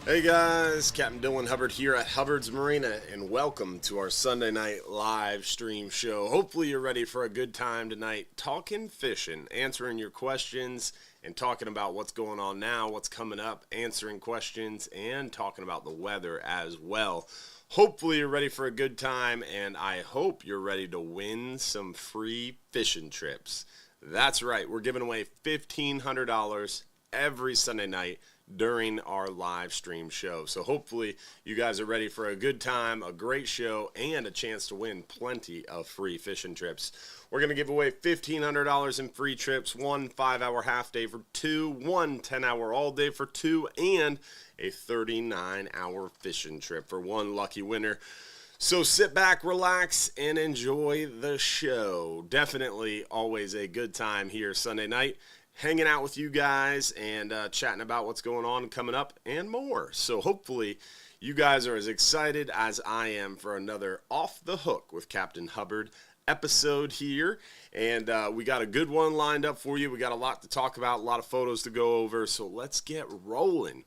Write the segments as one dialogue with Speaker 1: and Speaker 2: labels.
Speaker 1: Hey guys, Captain Hubbard here at Hubbard's Marina, and welcome to our Sunday night live stream show. Hopefully you're ready for a good time tonight, talking fishing, answering your questions, and talking about what's going on now, what's coming up, answering questions, and talking about the weather as well. Hopefully you're ready for a good time, and I hope you're ready to win some free fishing trips. That's right, we're giving away $1,500 every Sunday night during our live stream show. So hopefully you guys are ready for a good time, a great show, and a chance to win plenty of free fishing trips. We're going to give away $1,500 in free trips, one 5-hour half day for two, one 10-hour all day for two, and a 39-hour fishing trip for one lucky winner. So sit back, relax, and enjoy the show. Definitely always a good time here Sunday night, hanging out with you guys and chatting about what's going on and coming up and more. So hopefully you guys are as excited as I am for another Off the Hook with Captain Hubbard episode here. And we got a good one lined up for you. We got a lot to talk about, a lot of photos to go over. So let's get rolling.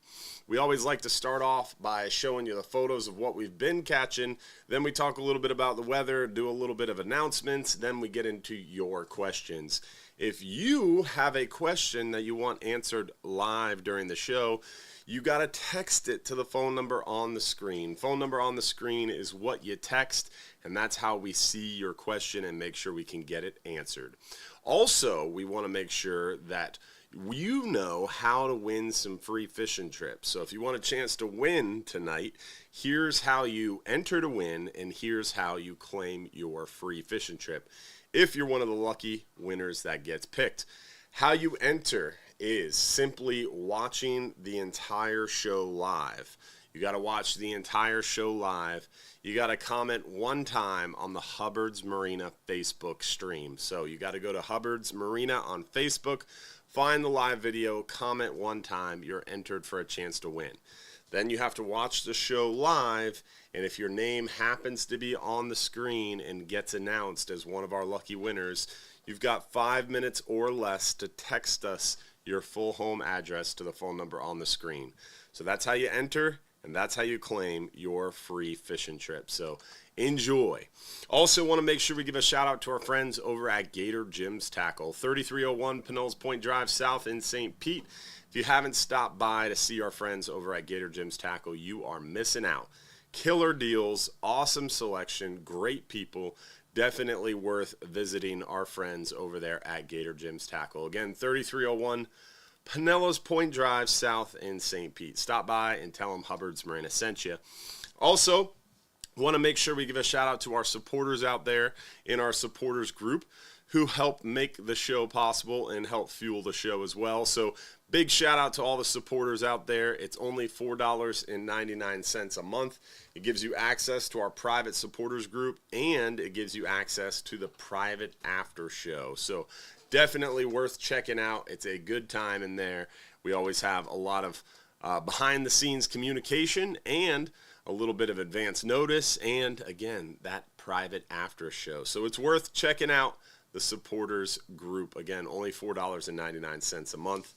Speaker 1: We always like to start off by showing you the photos of what we've been catching. Then we talk a little bit about the weather, do a little bit of announcements. Then we get into your questions. If you have a question that you want answered live during the show, you got to text it to the phone number on the screen. Phone number on the screen is what you text, and that's how we see your question and make sure we can get it answered. Also, we want to make sure that you know how to win some free fishing trips. So if you want a chance to win tonight, here's how you enter to win, and here's how you claim your free fishing trip if you're one of the lucky winners that gets picked. How you enter is simply watching the entire show live. You got to watch the entire show live. You got to comment one time on the Hubbard's Marina Facebook stream. So you got to go to Hubbard's Marina on Facebook, find the live video, comment one time, you're entered for a chance to win. Then you have to watch the show live, and if your name happens to be on the screen and gets announced as one of our lucky winners, you've got 5 minutes or less to text us your full home address to the phone number on the screen. So that's how you enter, and that's how you claim your free fishing trip. So enjoy. Also want to make sure we give a shout out to our friends over at Gator Jim's Tackle, 3301 Pinellas Point Drive South in St. Pete. If you haven't stopped by to see our friends over at Gator Jim's Tackle, you are missing out. Killer deals, awesome selection, great people. Definitely worth visiting our friends over there at Gator Jim's Tackle. Again, 3301 Pinellas Point Drive South in St. Pete. Stop by and tell them Hubbard's Marina sent you. Also, want to make sure we give a shout out to our supporters out there in our supporters group who help make the show possible and help fuel the show as well. So big shout out to all the supporters out there. It's only $4.99 a month. It gives you access to our private supporters group, and it gives you access to the private after show. So definitely worth checking out. It's a good time in there. We always have a lot of behind the scenes communication and a little bit of advance notice, and again, that private after show. So it's worth checking out the supporters group. Again, only $4.99 a month.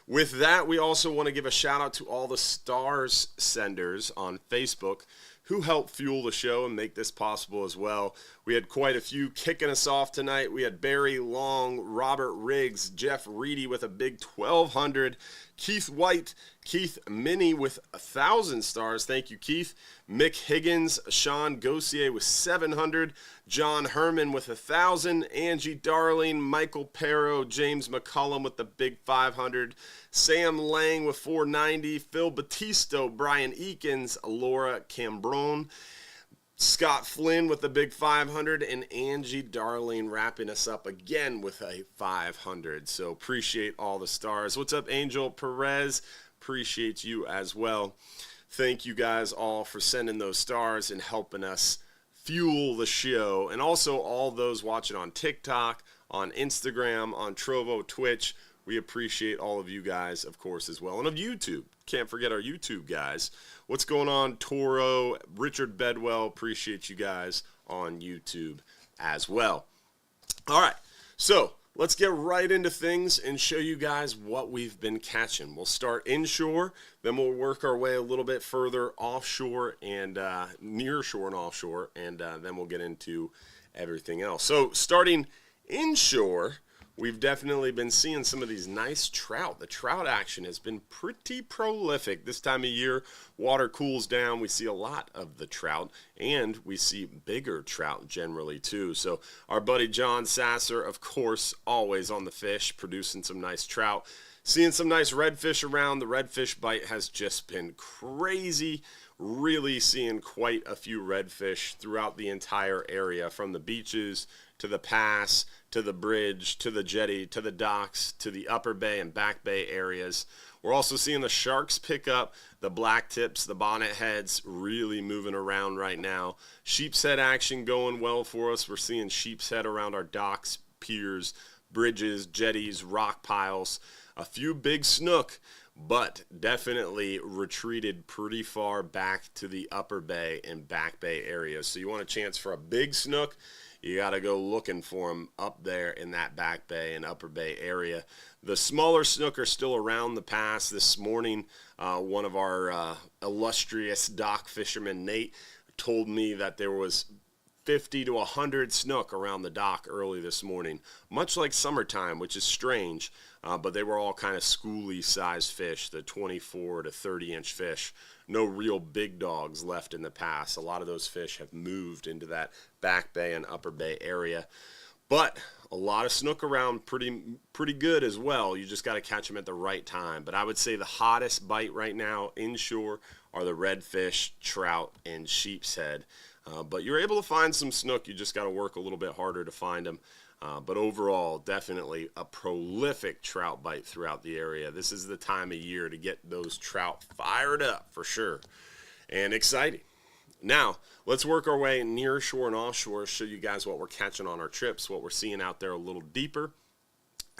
Speaker 1: With that, we also want to give a shout out to all the stars senders on Facebook who help fuel the show and make this possible as well. We had quite a few kicking us off tonight. We had Barry Long, Robert Riggs, Jeff Reedy with a big 1,200, Keith White, Keith Minnie with 1,000 stars. Thank you, Keith. Mick Higgins, Sean Gossier with 700, John Herman with 1,000, Angie Darling, Michael Perro, James McCullum with the big 500, Sam Lang with 490, Phil Battisto, Brian Eakins, Laura Cambrone, Scott Flynn with the big 500, and Angie Darling wrapping us up again with a 500. So appreciate all the stars. What's up, Angel Perez? Appreciate you as well. Thank you guys all for sending those stars and helping us fuel the show. And also all those watching on TikTok, on Instagram, on Trovo, Twitch. We appreciate all of you guys, of course, as well. And of YouTube. Can't forget our YouTube guys. What's going on, Toro, Richard Bedwell? Appreciate you guys on YouTube as well. All right, so let's get right into things and show you guys what we've been catching. We'll start inshore, then we'll work our way a little bit further offshore and near shore and offshore, and then we'll get into everything else. So starting inshore, we've definitely been seeing some of these nice trout. The trout action has been pretty prolific. This time of year, water cools down. We see a lot of the trout, and we see bigger trout generally too. So our buddy John Sasser, of course, always on the fish, producing some nice trout. Seeing some nice redfish around. The redfish bite has just been crazy. Really seeing quite a few redfish throughout the entire area, from the beaches to the pass, to the bridge, to the jetty, to the docks, to the upper bay and back bay areas. We're also seeing the sharks pick up, the black tips, the bonnet heads really moving around right now. Sheep's head action going well for us. We're seeing sheep's head around our docks, piers, bridges, jetties, rock piles. A few big snook, but definitely retreated pretty far back to the upper bay and back bay areas. So you want a chance for a big snook, you got to go looking for them up there in that back bay and upper bay area. The smaller snook are still around the pass. This morning, one of our illustrious dock fishermen, Nate, told me that there was 50 to 100 snook around the dock early this morning, much like summertime, which is strange, but they were all kind of schooly sized fish, the 24 to 30 inch fish. No real big dogs left in the pass. A lot of those fish have moved into that back bay and upper bay area, but a lot of snook around, pretty good as well. You just got to catch them at the right time. But I would say the hottest bite right now inshore are the redfish, trout, and sheep's head. But you're able to find some snook. You just got to work a little bit harder to find them. But overall, definitely a prolific trout bite throughout the area. This is the time of year to get those trout fired up for sure, and exciting. Now, let's work our way near shore and offshore, show you guys what we're catching on our trips, what we're seeing out there a little deeper.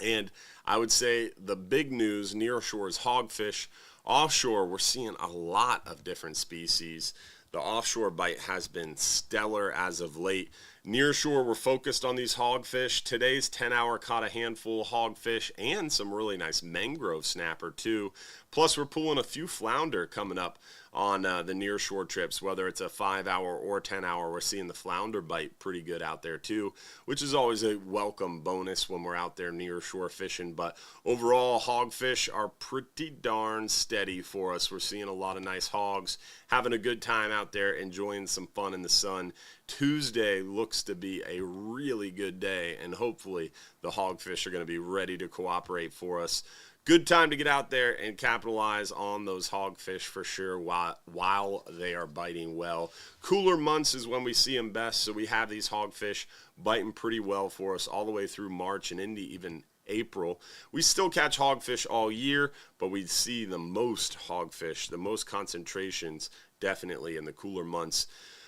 Speaker 1: And I would say the big news near shore is hogfish. Offshore, we're seeing a lot of different species. The offshore bite has been stellar as of late. Near shore, we're focused on these hogfish. Today's 10-hour caught a handful of hogfish and some really nice mangrove snapper too. Plus, we're pulling a few flounder coming up on the near shore trips, whether it's a 5-hour or 10-hour. We're seeing the flounder bite pretty good out there too, which is always a welcome bonus when we're out there near shore fishing. But overall, hogfish are pretty darn steady for us. We're seeing a lot of nice hogs, having a good time out there, enjoying some fun in the sun. Tuesday looks to be a really good day, and hopefully the hogfish are going to be ready to cooperate for us. Good time to get out there and capitalize on those hogfish for sure while they are biting well. Cooler months is when we see them best, so we have these hogfish biting pretty well for us all the way through March and into even April. We still catch hogfish all year, but we see the most hogfish, the most concentrations definitely in the cooler months.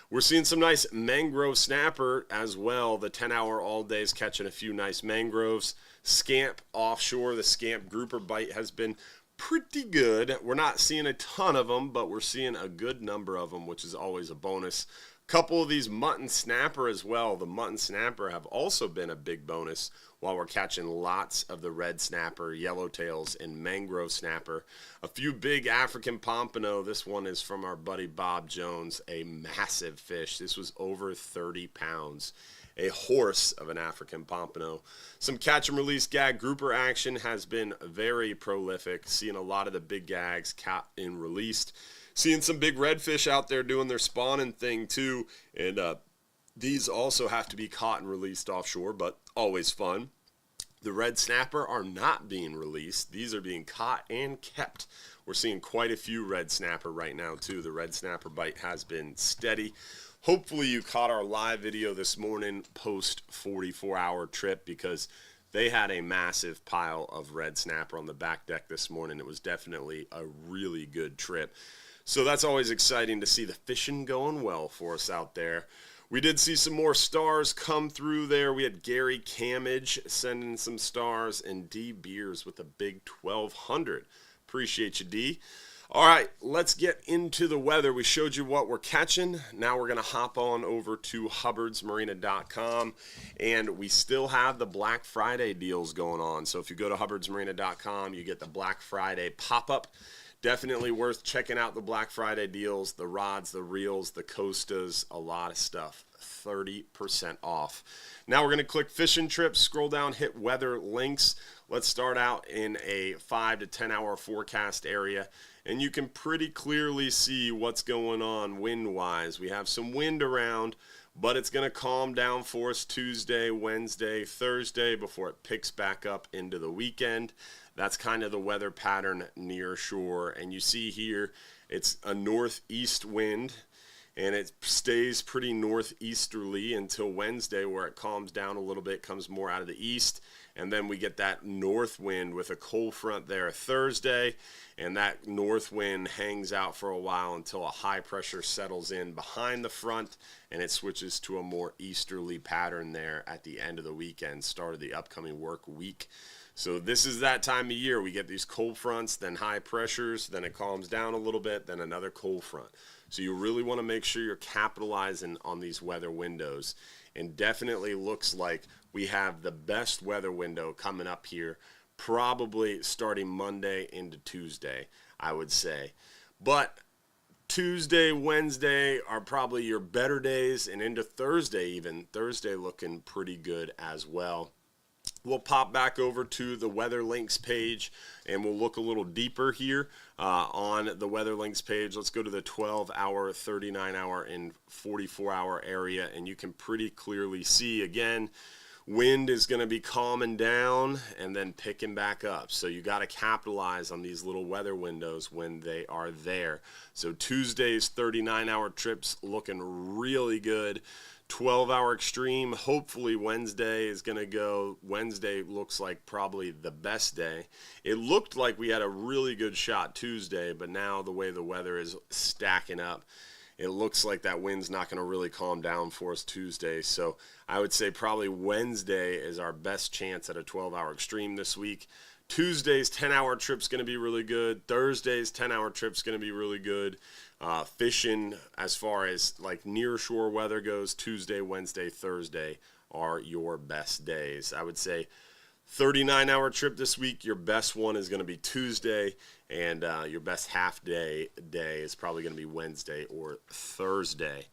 Speaker 1: We're seeing some nice mangrove snapper as well. The 10-hour all day is catching a few nice mangroves. Scamp offshore, the scamp grouper bite has been pretty good. We're not seeing a ton of them, but we're seeing a good number of them, which is always a bonus. Couple of these mutton snapper as well. The mutton snapper have also been a big bonus while we're catching lots of the red snapper, yellowtails, and mangrove snapper. A few big African pompano. This one is from our buddy Bob Jones, a massive fish. This was over 30 pounds. A horse of an African pompano. Some catch and release gag grouper action has been very prolific. Seeing a lot of the big gags caught and released. Seeing some big redfish out there doing their spawning thing too. And these also have to be caught and released offshore, but always fun. The red snapper are not being released. These are being caught and kept. We're seeing quite a few red snapper right now too. The red snapper bite has been steady. Hopefully you caught our live video this morning post 44-hour trip, because they had a massive pile of red snapper on the back deck this morning. It was definitely a really good trip. So that's always exciting to see the fishing going well for us out there. We did see some more stars come through there. We had Gary Camage sending some stars, and D Beers with a big 1200. Appreciate you, D. All right, let's get into the weather. We showed you what we're catching. Now we're going to hop on over to hubbardsmarina.com, and we still have the Black Friday deals going on. So if you go to hubbardsmarina.com, you get the Black Friday pop-up. Definitely worth checking out the Black Friday deals, the rods, the reels, the Costas, a lot of stuff. 30% off. Now we're going to click fishing trips, scroll down, hit weather links. Let's start out in a 5 to 10 hour forecast area, and you can pretty clearly see what's going on wind-wise. We have some wind around, but it's going to calm down for us Tuesday, Wednesday, Thursday before it picks back up into the weekend. That's kind of the weather pattern near shore, and you see here it's a northeast wind, and it stays pretty northeasterly until Wednesday, where it calms down a little bit, comes more out of the east, and then we get that north wind with a cold front there Thursday, and that north wind hangs out for a while until a high pressure settles in behind the front, and it switches to a more easterly pattern there at the end of the weekend, start of the upcoming work week. So this is that time of year. We get these cold fronts, then high pressures, then it calms down a little bit, then another cold front. So you really want to make sure you're capitalizing on these weather windows. And definitely looks like we have the best weather window coming up here, probably starting Monday into Tuesday, I would say. But Tuesday, Wednesday are probably your better days, and into Thursday even. Thursday looking pretty good as well. We'll pop back over to the Weather Links page, and we'll look a little deeper here on the Weather Links page. Let's go to the 12-hour, 39-hour, and 44-hour area, and you can pretty clearly see, again, wind is going to be calming down and then picking back up. So you got to capitalize on these little weather windows when they are there. So Tuesday's 39-hour trips looking really good. 12-hour extreme. Hopefully Wednesday is going to go. Wednesday looks like probably the best day. It looked like we had a really good shot Tuesday, but now the way the weather is stacking up, it looks like that wind's not going to really calm down for us Tuesday. So I would say probably Wednesday is our best chance at a 12-hour extreme this week. Tuesday's 10-hour trip's going to be really good. Thursday's 10-hour trip's going to be really good. Fishing, as far as like near shore weather goes, Tuesday, Wednesday, Thursday are your best days. I would say 39-hour trip this week, your best one is going to be Tuesday, and your best half day is probably going to be Wednesday or Thursday.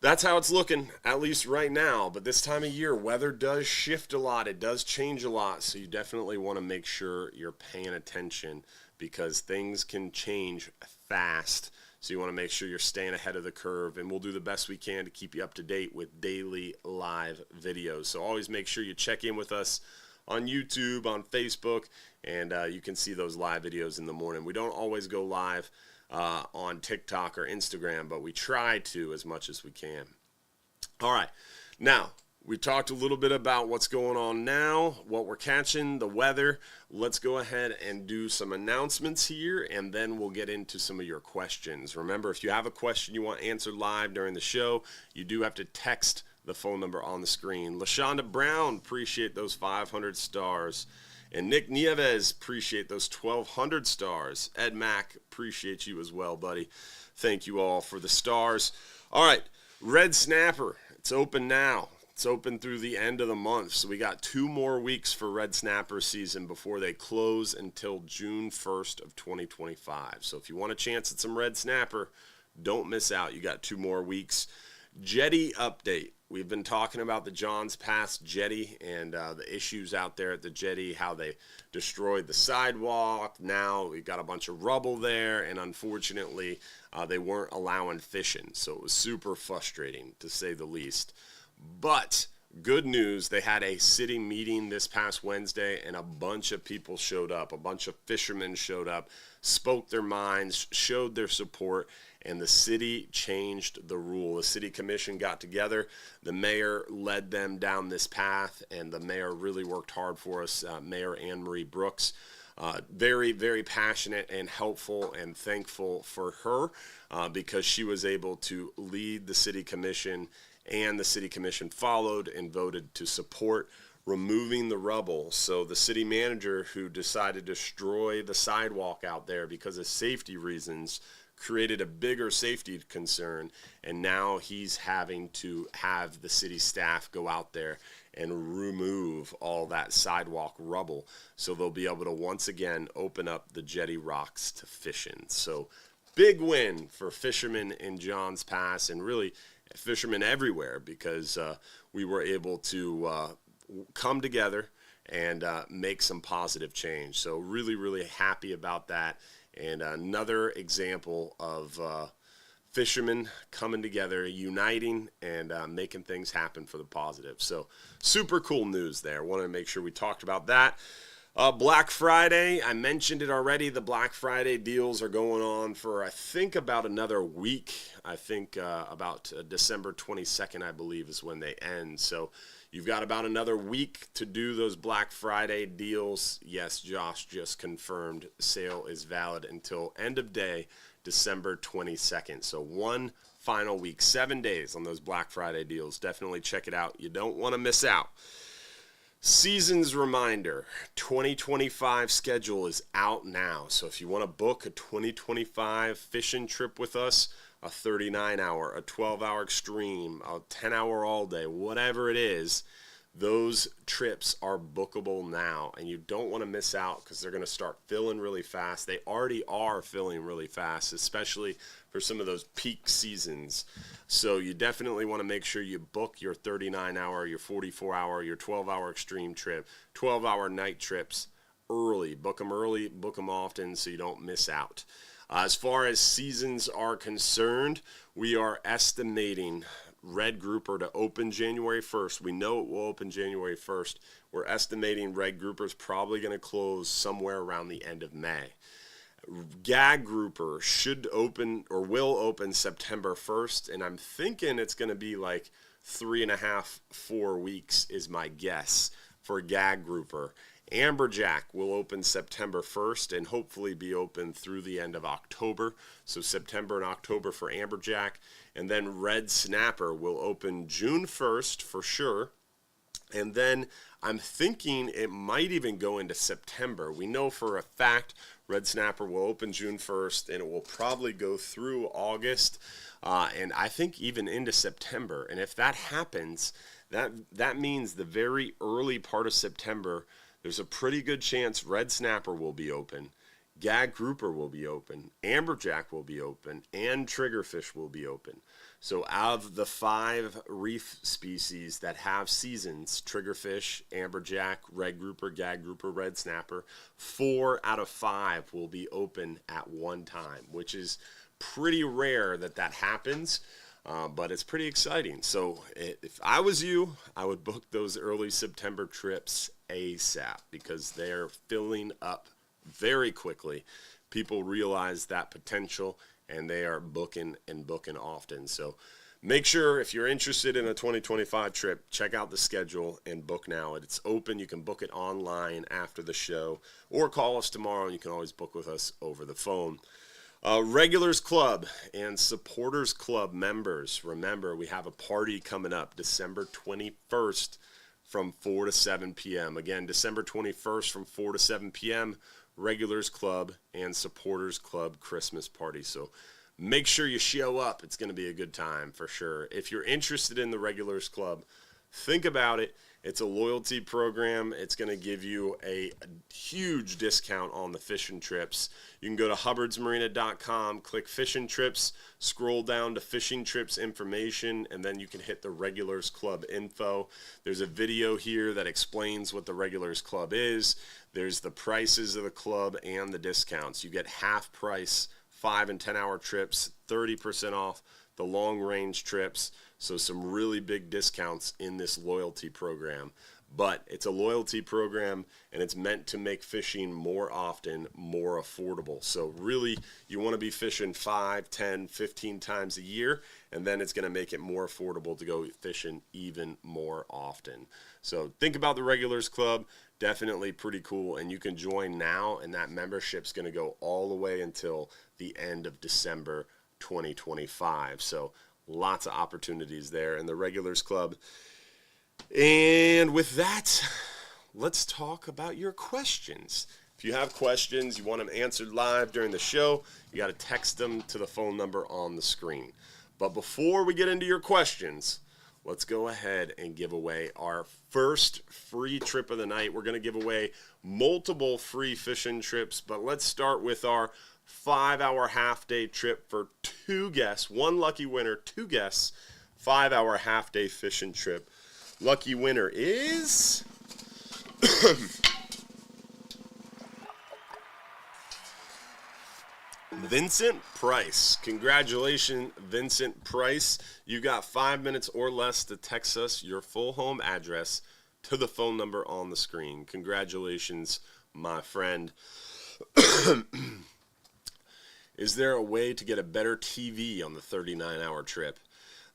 Speaker 1: That's how it's looking, at least right now. But this time of year, weather does shift a lot. It does change a lot, so you definitely want to make sure you're paying attention, because things can change fast. So you want to make sure you're staying ahead of the curve, and we'll do the best we can to keep you up to date with daily live videos. So always make sure you check in with us on YouTube, on Facebook, and you can see those live videos in the morning. We don't always go live on TikTok or Instagram, but we try to as much as we can. All right, now we talked a little bit about what's going on now, what we're catching, the weather. Let's go ahead and do some announcements here, and then we'll get into some of your questions. Remember, if you have a question you want answered live during the show, you do have to text the phone number on the screen. LaShonda Brown, appreciate those 500 stars. And Nick Nieves, appreciate those 1,200 stars. Ed Mack, appreciate you as well, buddy. Thank you all for the stars. All right, Red Snapper, it's open now. It's open through the end of the month, so we got 2 more weeks for Red Snapper season before they close until June 1st of 2025. So if you want a chance at some Red Snapper, don't miss out. You got 2 more weeks. Jetty update. We've been talking about the Johns Pass jetty and the issues out there at the jetty, how they destroyed the sidewalk. Now we've got a bunch of rubble there, and unfortunately they weren't allowing fishing. So it was super frustrating, to say the least. But good news, they had a city meeting this past Wednesday, and a bunch of people showed up. A bunch of fishermen showed up, spoke their minds, showed their support, and the city changed the rule. The city commission got together. The mayor led them down this path, and the mayor really worked hard for us, Mayor Anne Marie Brooks. Very, very passionate and helpful, and thankful for her because she was able to lead the city commission, and the city commission followed and voted to support removing the rubble. So the city manager who decided to destroy the sidewalk out there because of safety reasons created a bigger safety concern, and now he's having to have the city staff go out there and remove all that sidewalk rubble so they'll be able to once again open up the jetty rocks to fishing. So big win for fishermen in Johns Pass, and really fishermen everywhere, because we were able to come together and make some positive change. So really, really happy about that. And another example of fishermen coming together, uniting, and making things happen for the positive. So super cool news there. Wanted to make sure we talked about that. Black Friday, I mentioned it already. The Black Friday deals are going on for, I think, about another week. I think about December 22nd, I believe, is when they end. So you've got about another week to do those Black Friday deals. Yes, Josh just confirmed sale is valid until end of day, December 22nd. So one final week, 7 days on those Black Friday deals. Definitely check it out. You don't want to miss out. Seasons reminder, 2025 schedule is out now. So if you want to book a 2025 fishing trip with us, a 39-hour, a 12-hour extreme, a 10-hour all day, whatever it is, those trips are bookable now, and you don't want to miss out because they're going to start filling really fast. They already are filling really fast, especially for some of those peak seasons. So you definitely want to make sure you book your 39-hour, your 44-hour, your 12-hour extreme trip, 12-hour night trips early. Book them early, book them often so you don't miss out. As far as seasons are concerned, we are estimating red grouper to open January 1st. We know it will open January 1st. We're estimating red grouper is probably going to close somewhere around the end of May. Gag grouper should open or will open September 1st, and I'm thinking it's going to be like 3.5, 4 weeks is my guess for gag grouper. Amberjack will open September 1st and hopefully be open through the end of October. So September and October for amberjack. And then red snapper will open June 1st for sure. And then I'm thinking it might even go into September. We know for a fact red snapper will open June 1st, and it will probably go through August, and I think even into September. And if that happens, that means the very early part of September, there's a pretty good chance red snapper will be open, gag grouper will be open, amberjack will be open, and triggerfish will be open. So out of the 5 reef species that have seasons, triggerfish, amberjack, red grouper, gag grouper, red snapper, 4 out of 5 will be open at one time, which is pretty rare that happens. But it's pretty exciting. So if I was you, I would book those early September trips ASAP because they're filling up very quickly. People realize that potential, and they are booking and booking often. So make sure if you're interested in a 2025 trip, check out the schedule and book now. It's open. You can book it online after the show or call us tomorrow, and you can always book with us over the phone. Regulars Club and Supporters Club members, remember we have a party coming up December 21st from 4 to 7 p.m. Again, December 21st from 4 to 7 p.m., Regulars Club and Supporters Club Christmas party. So make sure you show up. It's going to be a good time for sure. If you're interested in the Regulars Club, think about it. It's a loyalty program. It's going to give you a huge discount on the fishing trips. You can go to hubbardsmarina.com, click fishing trips, scroll down to fishing trips information, and then you can hit the Regulars Club info. There's a video here that explains what the Regulars Club is. There's the prices of the club and the discounts. You get half price 5 and 10 hour trips, 30% off the long range trips. So some really big discounts in this loyalty program. But it's a loyalty program, and it's meant to make fishing more often, more affordable. So really, you want to be fishing 5, 10, 15 times a year, and then it's going to make it more affordable to go fishing even more often. So think about the Regulars Club. Definitely pretty cool, and you can join now, and that membership's going to go all the way until the end of December 2025. So lots of opportunities there. And the Regulars Club, And with that, let's talk about your questions. If you have questions, you want them answered live during the show, you got to text them to the phone number on the screen. But before we get into your questions, let's go ahead and give away our first free trip of the night. We're going to give away multiple free fishing trips, but let's start with our 5-hour half-day trip for 2 guests. One lucky winner, 2 guests, 5-hour half-day fishing trip. Lucky winner is Vincent Price. Congratulations, Vincent Price. You got 5 minutes or less to text us your full home address to the phone number on the screen. Congratulations, my friend. Is there a way to get a better TV on the 39-hour trip?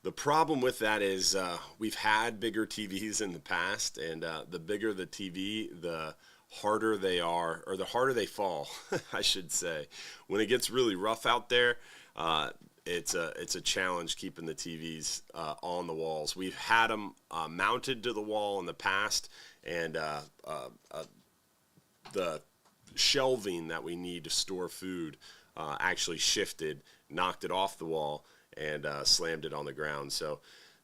Speaker 1: The problem with that is we've had bigger TVs in the past, and the bigger the TV, the harder they are, or the harder they fall, I should say. When it gets really rough out there, it's a challenge keeping the TVs on the walls. We've had them mounted to the wall in the past, and the shelving that we need to store food actually shifted, knocked it off the wall, and slammed it on the ground. So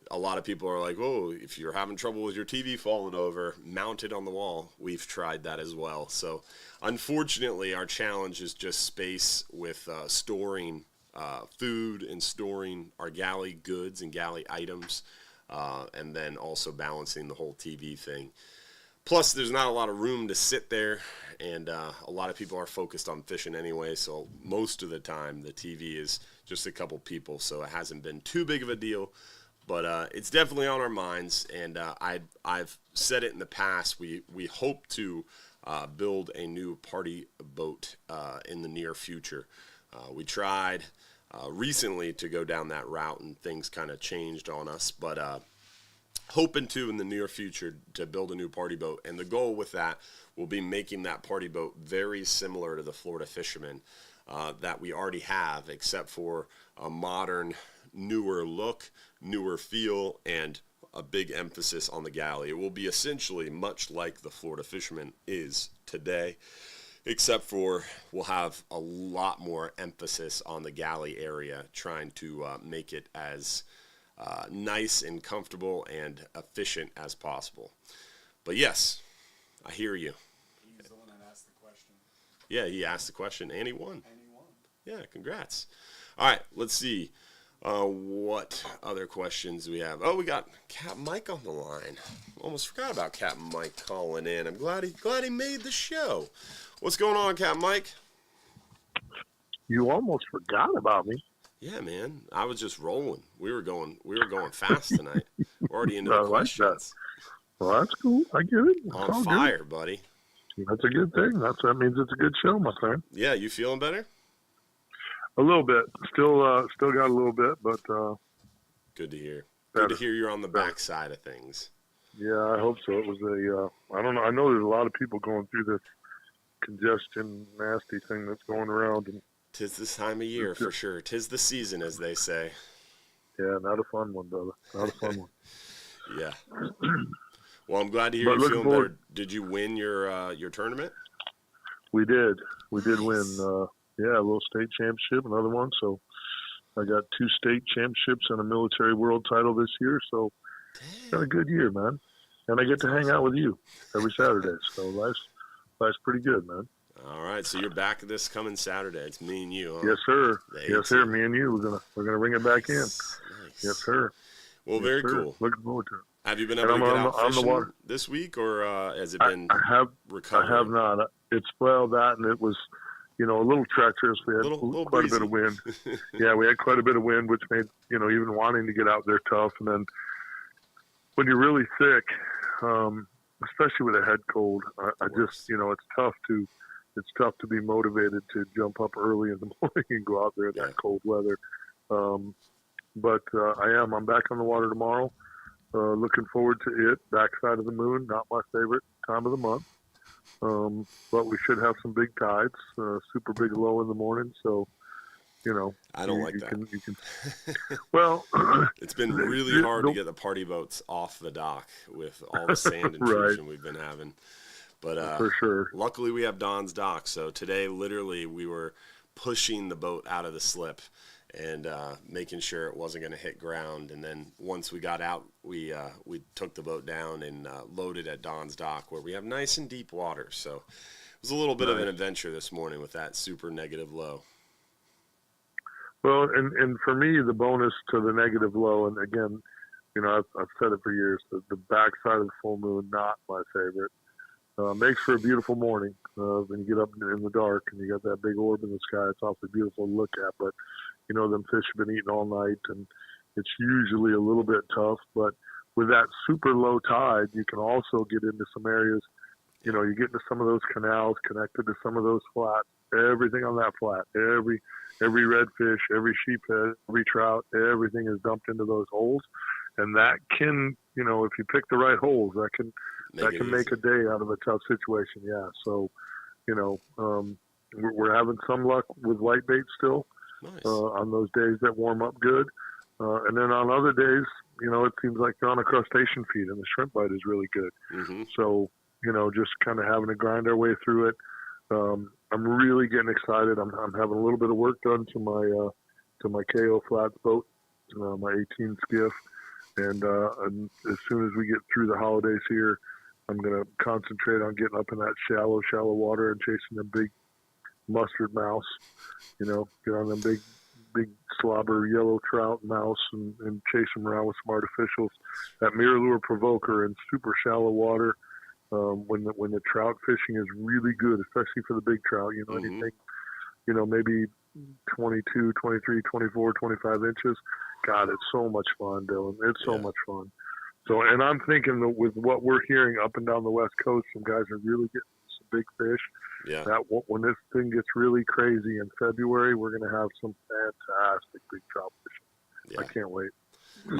Speaker 1: a lot of people are like, "Whoa, if you're having trouble with your TV falling over, mount it on the wall." We've tried that as well. So unfortunately, our challenge is just space with storing food and storing our galley goods and galley items, and then also balancing the whole TV thing. Plus, there's not a lot of room to sit there, and a lot of people are focused on fishing anyway, so most of the time the TV is just a couple people, so it hasn't been too big of a deal. But it's definitely on our minds, and I've said it in the past. We hope to build a new party boat in the near future. We tried recently to go down that route, and things kind of changed on us, but hoping to in the near future to build a new party boat. And the goal with that will be making that party boat very similar to the Florida Fisherman that we already have, except for a modern, newer look, newer feel, and a big emphasis on the galley. It will be essentially much like the Florida Fisherman is today, except for we'll have a lot more emphasis on the galley area, trying to make it as nice and comfortable and efficient as possible. But yes, I hear you.
Speaker 2: He's the one that asked the question.
Speaker 1: Yeah, he asked the question and he won.
Speaker 2: And he won.
Speaker 1: Yeah, congrats. All right, let's see. What other questions do we have? Oh, we got Capt Mike on the line. Almost forgot about Capt Mike calling in. I'm glad he made the show. What's going on, Capt Mike?
Speaker 3: You almost forgot about me.
Speaker 1: Yeah, man. I was just rolling. We were going fast tonight. We're already into
Speaker 3: I
Speaker 1: the
Speaker 3: like
Speaker 1: questions.
Speaker 3: Well, that's cool. I get it. It's
Speaker 1: On
Speaker 3: all
Speaker 1: fire, buddy.
Speaker 3: good. That's a good thing. That means it's a good show, my friend.
Speaker 1: Yeah, you feeling better?
Speaker 3: A little bit. Still got a little bit, but
Speaker 1: Good to hear.
Speaker 3: better.
Speaker 1: Good to hear you're on the backside of things.
Speaker 3: Yeah, I hope so. It was I don't know. I know there's a lot of people going through this congestion, nasty thing that's going around, and
Speaker 1: 'Tis this time of year for sure. 'Tis the season, as they say.
Speaker 3: yeah, not a fun one, brother. Not a fun one.
Speaker 1: Yeah. Well, I'm glad to hear
Speaker 3: But
Speaker 1: you're
Speaker 3: looking
Speaker 1: feeling
Speaker 3: forward-
Speaker 1: better. Did you win your tournament?
Speaker 3: We did
Speaker 1: Nice.
Speaker 3: win. Yeah, a little state championship, another one. So I got 2 state championships and a military world title this year. So got a good year, man. And I get to hang out with you every Saturday. So life's pretty good, man.
Speaker 1: All right, so you're back this coming Saturday. It's me and you, huh?
Speaker 3: Yes, sir.
Speaker 1: The
Speaker 3: Yes, sir.
Speaker 1: 18th.
Speaker 3: Me and you, we're gonna bring it back in.
Speaker 1: Nice.
Speaker 3: Yes, sir.
Speaker 1: Well,
Speaker 3: Yes,
Speaker 1: very
Speaker 3: sir.
Speaker 1: cool.
Speaker 3: Looking forward to it.
Speaker 1: Have you been
Speaker 3: And
Speaker 1: able to
Speaker 3: I'm
Speaker 1: get
Speaker 3: on
Speaker 1: out
Speaker 3: the- on the
Speaker 1: fishing
Speaker 3: water.
Speaker 1: this week, or has it
Speaker 3: I
Speaker 1: been
Speaker 3: have
Speaker 1: recovering?
Speaker 3: not. It's that, and it was, a little treacherous. We had
Speaker 1: Little
Speaker 3: quite a bit of wind. Yeah, we had quite a bit of wind, which made even wanting to get out there tough. And then when you're really sick, especially with a head cold, I just it's tough to be motivated to jump up early in the morning and go out there in
Speaker 1: Yeah.
Speaker 3: that cold weather. But I'm back on the water tomorrow. Looking forward to it. Backside of the moon, not my favorite time of the month. But we should have some big tides, super big low in the morning. So you know,
Speaker 1: I don't like that.
Speaker 3: You can, well,
Speaker 1: it's been really hard to get the party boats off the dock with all the sand intrusion
Speaker 3: right.
Speaker 1: we've been having. But
Speaker 3: for sure.
Speaker 1: Luckily we have Don's dock. So today, literally, we were pushing the boat out of the slip and making sure it wasn't going to hit ground. And then once we got out, we took the boat down and loaded at Don's dock, where we have nice and deep water. So it was a little bit of an adventure this morning with that super negative low.
Speaker 3: Well, and for me, the bonus to the negative low, and again, you know, I've said it for years, the backside of the full moon, not my favorite. Makes for a beautiful morning when you get up in the dark and you got that big orb in the sky. It's awfully beautiful to look at, but you know, them fish have been eating all night, and it's usually a little bit tough. But with that super low tide, you can also get into some areas. You know, you get into some of those canals connected to some of those flats. Everything on that flat, every redfish, every sheephead, every trout, everything is dumped into those holes, and that can, you know, if you pick the right holes, that can make a day out of a tough situation. Yeah. So, you know, we're having some luck with light bait still.
Speaker 1: Nice.
Speaker 3: On those days that warm up good. And then on other days, you know, it seems like they're on a crustacean feed and the shrimp bite is really good.
Speaker 1: Mm-hmm.
Speaker 3: So, you know, just kind of having to grind our way through it. I'm really getting excited. I'm having a little bit of work done to my KO Flats boat, my 18 skiff. And as soon as we get through the holidays here, I'm going to concentrate on getting up in that shallow water and chasing them big mustard mouse, you know, get on them big slobber yellow trout mouse and chase them around with some artificials. That mirror lure provoker in super shallow water, when the trout fishing is really good, especially for the big trout, you know,
Speaker 1: mm-hmm.
Speaker 3: anything, you know, maybe 22, 23, 24, 25 inches. God, it's so much fun, Dylan. It's so much fun. So, and I'm thinking that with what we're hearing up and down the West Coast, some guys are really getting some big fish.
Speaker 1: Yeah.
Speaker 3: That when this thing gets really crazy in February, we're going to have some fantastic big trout fishing.
Speaker 1: Yeah.
Speaker 3: I can't wait.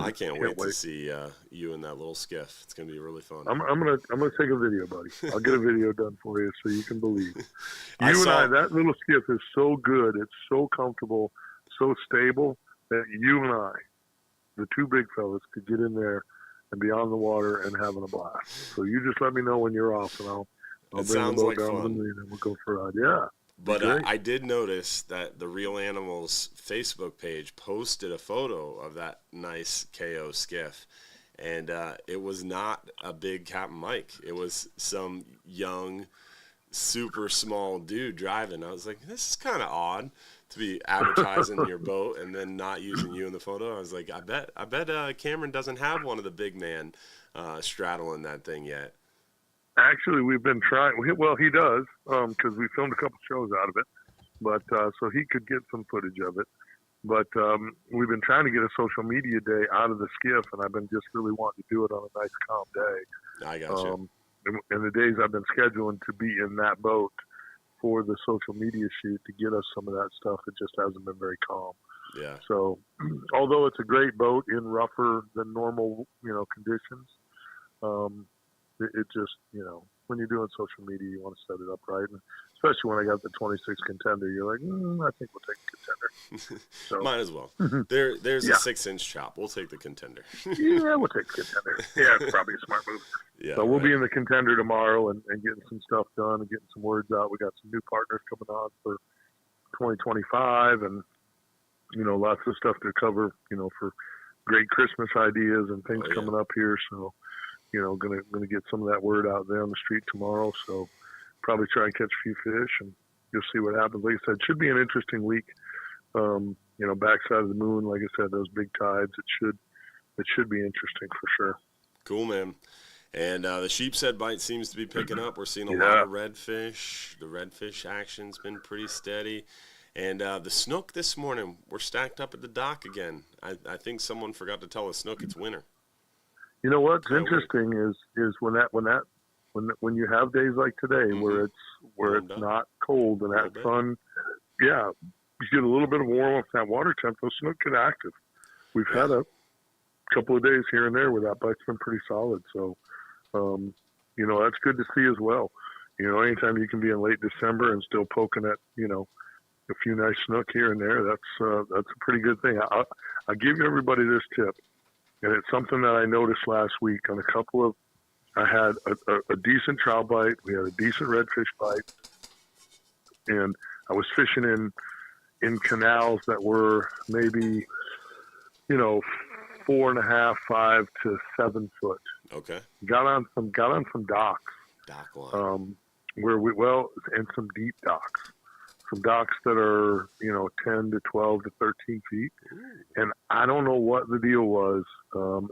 Speaker 1: I can't wait to see you in that little skiff. It's going to be really fun.
Speaker 3: I'm gonna take a video, buddy. I'll get a video done for you so you can believe. That little skiff is so good. It's so comfortable, so stable that you and I, the two big fellas, could get in there and be on the water and having a blast. So you just let me know when you're off, and I'll bring the boat down to me and we'll go for a ride. Yeah.
Speaker 1: But I did notice that the Real Animals Facebook page posted a photo of that nice KO skiff, and it was not a big Captain Mike. It was some young, super small dude driving. I was like, this is kind of odd to be advertising your boat and then not using you in the photo. I was like, I bet Cameron doesn't have one of the big man straddling that thing yet.
Speaker 3: Actually, we've been trying. Well, he does, because we filmed a couple shows out of it, but so he could get some footage of it. But we've been trying to get a social media day out of the skiff, and I've been just really wanting to do it on a nice, calm day.
Speaker 1: I got you.
Speaker 3: And the days I've been scheduling to be in that boat for the social media shoot to get us some of that stuff, it just hasn't been very calm.
Speaker 1: Yeah.
Speaker 3: So, although it's a great boat in rougher than normal, you know, conditions, it just, you know, when you're doing social media, you want to set it up right. And especially when I got the 26 contender, you're like, I think we'll take the contender. So,
Speaker 1: might as well. There's a 6-inch chop. We'll take the contender.
Speaker 3: Yeah, we'll take the contender. Yeah, it's probably a smart move.
Speaker 1: Yeah,
Speaker 3: so we'll be in the contender tomorrow and getting some stuff done and getting some words out. We got some new partners coming on for 2025 and, you know, lots of stuff to cover, you know, for great Christmas ideas and things coming up here. So, you know, gonna get some of that word out there on the street tomorrow. So probably try and catch a few fish and you'll see what happens. Like I said, it should be an interesting week. You know, backside of the moon, like I said, those big tides, it should be interesting for sure.
Speaker 1: Cool, man. And the sheepshead bite seems to be picking up. We're seeing a lot of redfish. The redfish action's been pretty steady. And the snook this morning, we're stacked up at the dock again. I think someone forgot to tell the snook it's winter.
Speaker 3: You know what's interesting is when you have days like today where it's not cold and that sun, you get a little bit of warm up that water temp, those snook get active. We've had a couple of days here and there where that bite's been pretty solid. So, you know, that's good to see as well. You know, anytime you can be in late December and still poking at, you know, a few nice snook here and there, that's a pretty good thing. I'll give everybody this tip, and it's something that I noticed last week on a couple of. I had a decent trout bite. We had a decent redfish bite, and I was fishing in canals that were maybe, 4.5, 5 to 7 foot.
Speaker 1: Okay.
Speaker 3: Got on some docks.
Speaker 1: Dock line.
Speaker 3: And some deep docks. Some docks that are, 10 to 12 to 13 feet.
Speaker 1: Ooh.
Speaker 3: And I don't know what the deal was.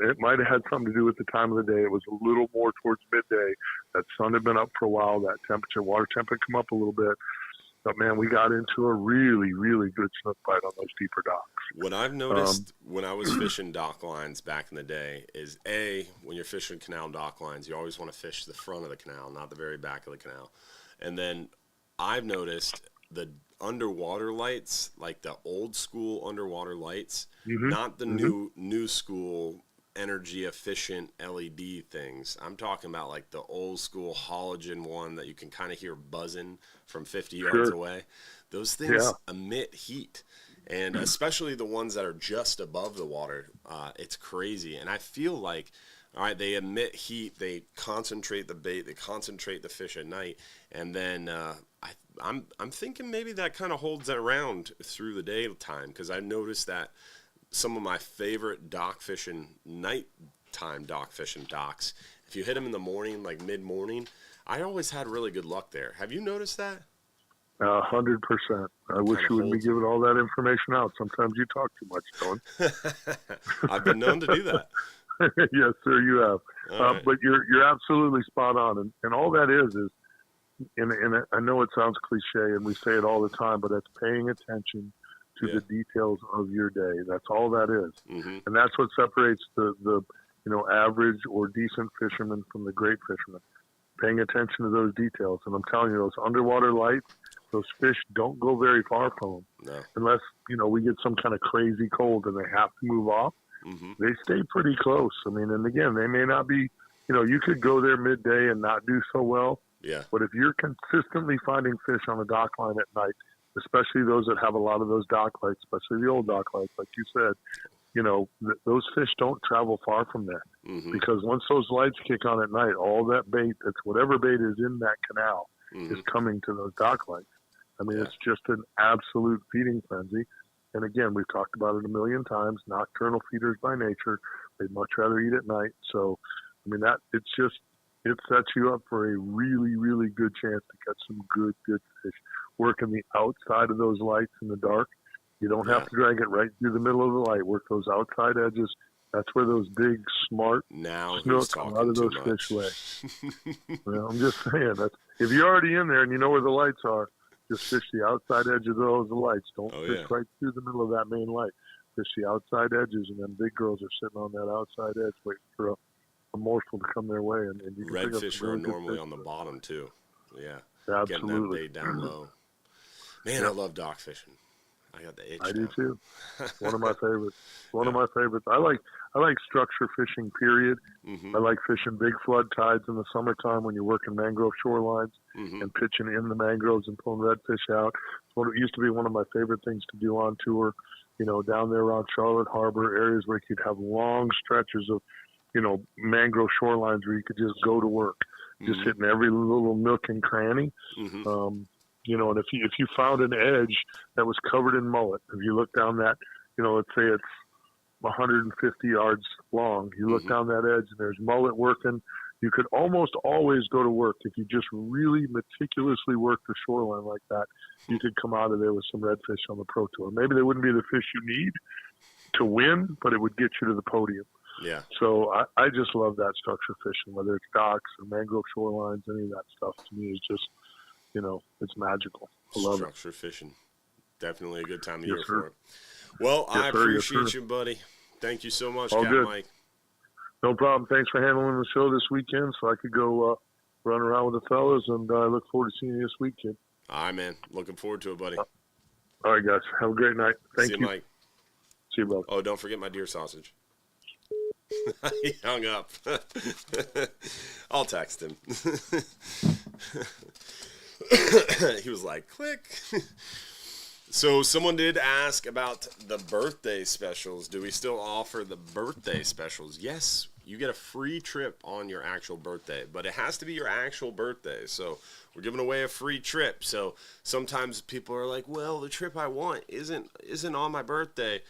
Speaker 3: It might have had something to do with the time of the day. It was a little more towards midday. That sun had been up for a while. That water temperature come up a little bit. But, man, we got into a really, really good snook bite on those deeper docks.
Speaker 1: What I've noticed when I was fishing dock lines back in the day is, when you're fishing canal dock lines, you always want to fish the front of the canal, not the very back of the canal. And then I've noticed the underwater lights, like the old school underwater lights, not the new school energy efficient LED things. I'm talking about like the old school halogen one that you can kind of hear buzzing from 50 yards away. Those things emit heat, and especially the ones that are just above the water. It's crazy. And I feel like, all right, they emit heat, they concentrate the bait, they concentrate the fish at night, and then I'm thinking maybe that kind of holds it around through the daytime, because I noticed that some of my favorite dock fishing, nighttime dock fishing docks, if you hit them in the morning, like mid-morning, I always had really good luck there. Have you noticed that?
Speaker 3: 100%. I wish you wouldn't be giving all that information out. Sometimes you talk too much, Don.
Speaker 1: I've been known to do that.
Speaker 3: Yes, sir, you have.
Speaker 1: Right.
Speaker 3: But you're absolutely spot on. And all that is, and I know it sounds cliche, and we say it all the time, but it's paying attention to the details of your day. That's all that is.
Speaker 1: Mm-hmm.
Speaker 3: And that's what separates the average or decent fisherman from the great fisherman. Paying attention to those details. And I'm telling you, those underwater lights, those fish don't go very far from them.
Speaker 1: No.
Speaker 3: Unless, we get some kind of crazy cold and they have to move off.
Speaker 1: Mm-hmm.
Speaker 3: They stay pretty close. I mean, and again, they may not be, you could go there midday and not do so well.
Speaker 1: Yeah.
Speaker 3: But if you're consistently finding fish on a dock line at night, especially those that have a lot of those dock lights, especially the old dock lights, like you said, those fish don't travel far from there.
Speaker 1: Mm-hmm.
Speaker 3: Because once those lights kick on at night, all that bait, it's whatever bait is in that canal, is coming to those dock lights. I mean, it's just an absolute feeding frenzy. And again, we've talked about it a million times, nocturnal feeders by nature. They'd much rather eat at night. So, I mean, it sets you up for a really, really good chance to catch some good fish. Working the outside of those lights in the dark. You don't have to drag it right through the middle of the light. Work those outside edges. That's where those big, smart snooks come out of those fish lay. Well, I'm just saying, if you're already in there and you know where the lights are, just fish the outside edge of those lights. Don't fish right through the middle of that main light. Fish the outside edges, and then big girls are sitting on that outside edge waiting for a morsel to come their way. And you can
Speaker 1: redfish are normally on the bottom, too. Yeah.
Speaker 3: Absolutely.
Speaker 1: Getting that bait down low. Man, I love dock fishing. I got the itch.
Speaker 3: I do too. One of my favorites. One of my favorites. I like structure fishing, period.
Speaker 1: Mm-hmm.
Speaker 3: I like fishing big flood tides in the summertime when you're working mangrove shorelines and pitching in the mangroves and pulling redfish out. It's what it used to be one of my favorite things to do on tour, down there around Charlotte Harbor, areas where you could have long stretches of, mangrove shorelines where you could just go to work, just hitting every little nook and cranny. And if you found an edge that was covered in mullet, if you look down that, let's say it's 150 yards long, you look down that edge and there's mullet working, you could almost always go to work. If you just really meticulously work the shoreline like that, you could come out of there with some redfish on the Pro Tour. Maybe they wouldn't be the fish you need to win, but it would get you to the podium.
Speaker 1: Yeah.
Speaker 3: So I just love that structure fishing, whether it's docks or mangrove shorelines, any of that stuff to me is just, it's magical. I love
Speaker 1: structure fishing. Definitely a good time of year for it. Well, I appreciate you, buddy. Thank you so much, Capt Mike.
Speaker 3: No problem. Thanks for handling the show this weekend so I could go run around with the fellas, and I look forward to seeing you this weekend.
Speaker 1: All right, man. Looking forward to it, buddy.
Speaker 3: All right, guys. Have a great night. Thank you.
Speaker 1: See you, Mike.
Speaker 3: See you, brother.
Speaker 1: Oh, don't forget my deer sausage. He hung up. I'll text him. He was like, click. So someone did ask about the birthday specials. Do we still offer the birthday specials? Yes, you get a free trip on your actual birthday, but it has to be your actual birthday. So we're giving away a free trip. So sometimes people are like, well, the trip I want isn't on my birthday.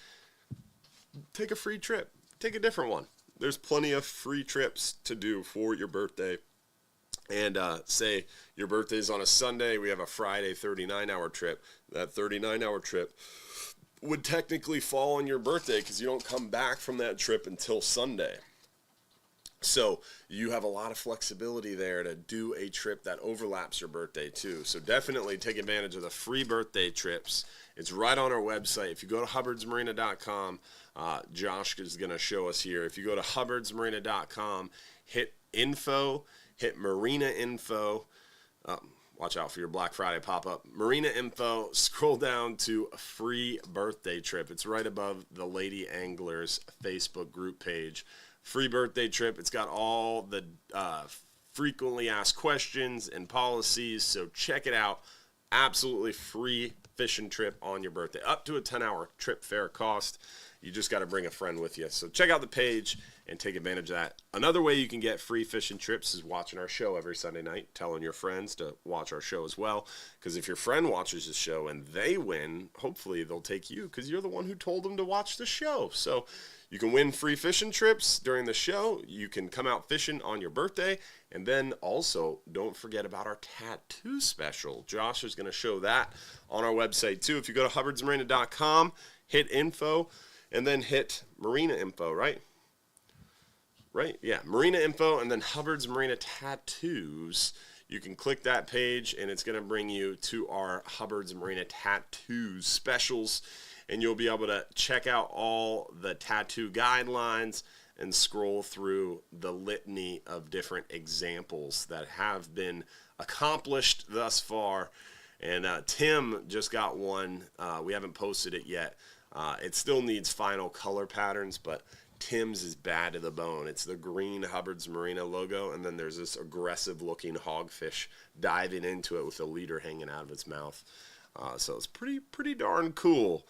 Speaker 1: Take a free trip. Take a different one. There's plenty of free trips to do for your birthday. And say your birthday is on a Sunday, we have a Friday 39-hour trip. That 39-hour trip would technically fall on your birthday because you don't come back from that trip until Sunday. So you have a lot of flexibility there to do a trip that overlaps your birthday too. So definitely take advantage of the free birthday trips. It's right on our website. If you go to hubbardsmarina.com, Josh is going to show us here. If you go to hubbardsmarina.com, hit info, hit Marina info. Watch out for your Black Friday pop-up. Marina info, scroll down to a free birthday trip. It's right above the Lady Anglers Facebook group page. Free birthday trip. It's got all the frequently asked questions and policies, so check it out. Absolutely free fishing trip on your birthday. Up to a 10-hour trip fare cost. You just got to bring a friend with you. So check out the page and take advantage of that. Another way you can get free fishing trips is watching our show every Sunday night, telling your friends to watch our show as well. Because if your friend watches the show and they win, hopefully they'll take you because you're the one who told them to watch the show. So you can win free fishing trips during the show. You can come out fishing on your birthday. And then also, don't forget about our tattoo special. Josh is going to show that on our website too. If you go to hubbardsmarina.com, hit info, and then hit Marina info, right? Right? Yeah, Marina info, and then Hubbard's Marina Tattoos. You can click that page, and it's going to bring you to our Hubbard's Marina Tattoos specials, and you'll be able to check out all the tattoo guidelines and scroll through the litany of different examples that have been accomplished thus far. And Tim just got one. We haven't posted it yet. It still needs final color patterns, but Tim's is bad to the bone. It's the green Hubbard's Marina logo, and then there's this aggressive-looking hogfish diving into it with a leader hanging out of its mouth. So it's pretty darn cool.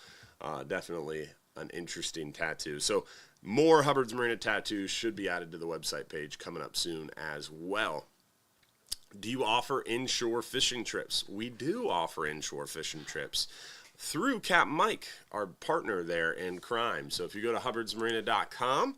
Speaker 1: Definitely an interesting tattoo. So more Hubbard's Marina tattoos should be added to the website page coming up soon as well. Do you offer inshore fishing trips? We do offer inshore fishing trips through Capt Mike, our partner there in crime. So if you go to hubbardsmarina.com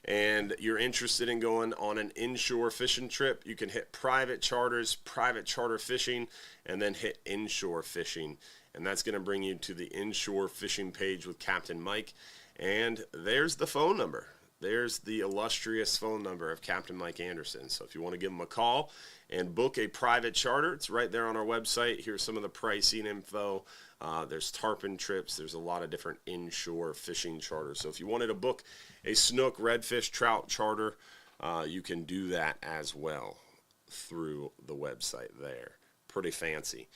Speaker 1: and you're interested in going on an inshore fishing trip, you can hit private charters, private charter fishing, and then hit inshore fishing. And that's going to bring you to the inshore fishing page with Captain Mike. And there's the phone number. There's the illustrious phone number of Captain Mike Anderson. So if you want to give him a call and book a private charter, it's right there on our website. Here's some of the pricing info. There's tarpon trips. There's a lot of different inshore fishing charters. So if you wanted to book a snook, redfish, trout charter, you can do that as well through the website there. Pretty fancy.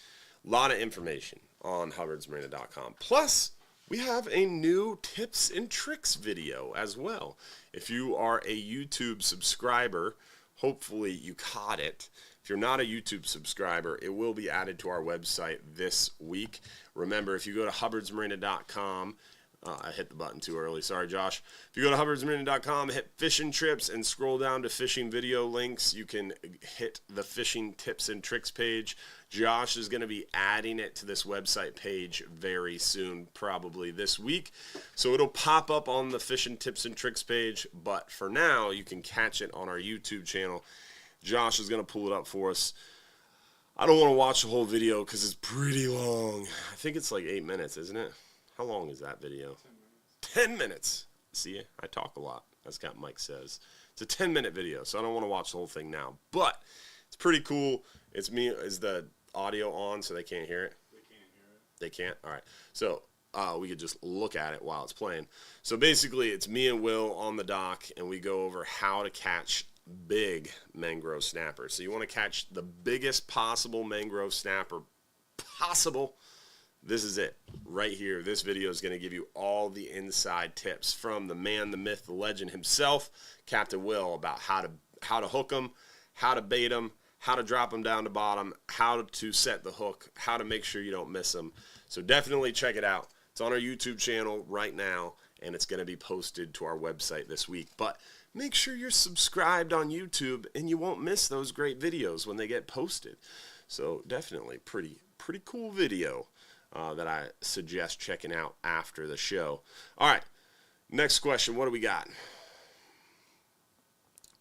Speaker 1: A lot of information on hubbardsmarina.com. Plus, we have a new tips and tricks video as well. If you are a YouTube subscriber, hopefully you caught it. If you're not a YouTube subscriber, it will be added to our website this week. Remember, if you go to hubbardsmarina.com, I hit the button too early. Sorry, Josh. If you go to hubbardsmarina.com, hit fishing trips and scroll down to fishing video links, you can hit the fishing tips and tricks page. Josh is going to be adding it to this website page very soon, probably this week. So it'll pop up on the fishing tips and tricks page, but for now, you can catch it on our YouTube channel. Josh is going to pull it up for us. I don't want to watch the whole video because it's pretty long. I think it's like 8 minutes, isn't it? How long is that video? 10 minutes. See, I talk a lot, as Capt Mike says. It's a 10-minute video, so I don't want to watch the whole thing now. But it's pretty cool. It's me. Is the audio on so they can't hear it?
Speaker 2: They can't hear it.
Speaker 1: They can't? All right. So we could just look at it while it's playing. So basically, it's me and Will on the dock, and we go over how to catch big mangrove snapper. So you want to catch the biggest possible mangrove snapper possible. This is it right here. This video is going to give you all the inside tips from the man, the myth, the legend himself, Captain Will, about how to hook them, how to bait them, how to drop them down to bottom, how to set the hook, how to make sure you don't miss them. So definitely check it out. It's on our YouTube channel right now, and it's going to be posted to our website this week. But make sure you're subscribed on YouTube, and you won't miss those great videos when they get posted. So definitely pretty cool video that I suggest checking out after the show. All right, next question. What do we got?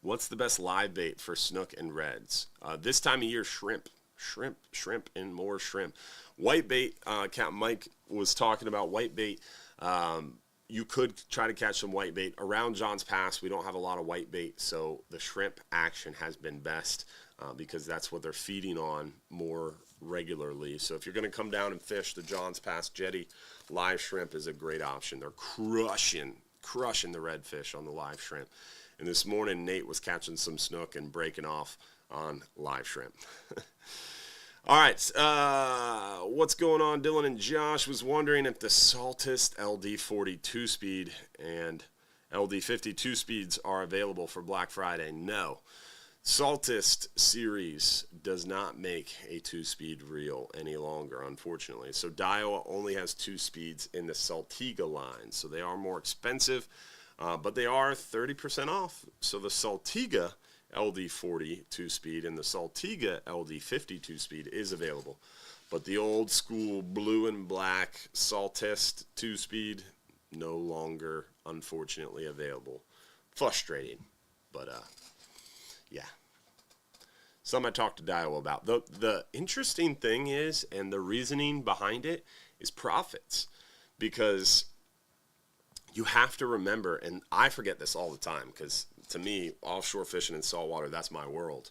Speaker 1: What's the best live bait for snook and reds? This time of year, shrimp, and more shrimp. White bait, Capt Mike was talking about white bait. You could try to catch some white bait. Around John's Pass, we don't have a lot of white bait, so the shrimp action has been best because that's what they're feeding on more regularly. So if you're going to come down and fish the John's Pass jetty, live shrimp is a great option. They're crushing the redfish on the live shrimp. And this morning, Nate was catching some snook and breaking off on live shrimp. All right, what's going on? Dylan and Josh was wondering if the Saltist LD40 2-speed and LD50 2-speeds are available for Black Friday. No. Saltist series does not make a 2-speed reel any longer, unfortunately. So Daiwa only has 2 speeds in the Saltiga line, so they are more expensive. But they are 30% off. So the Saltiga LD40 2-speed and the Saltiga LD50 2-speed is available. But the old school blue and black Saltist 2-speed no longer, unfortunately, available. Frustrating. But, yeah. Something I talked to Daiwa about. The interesting thing is, and the reasoning behind it, is profits. Because you have to remember, and I forget this all the time because to me, offshore fishing and saltwater, that's my world.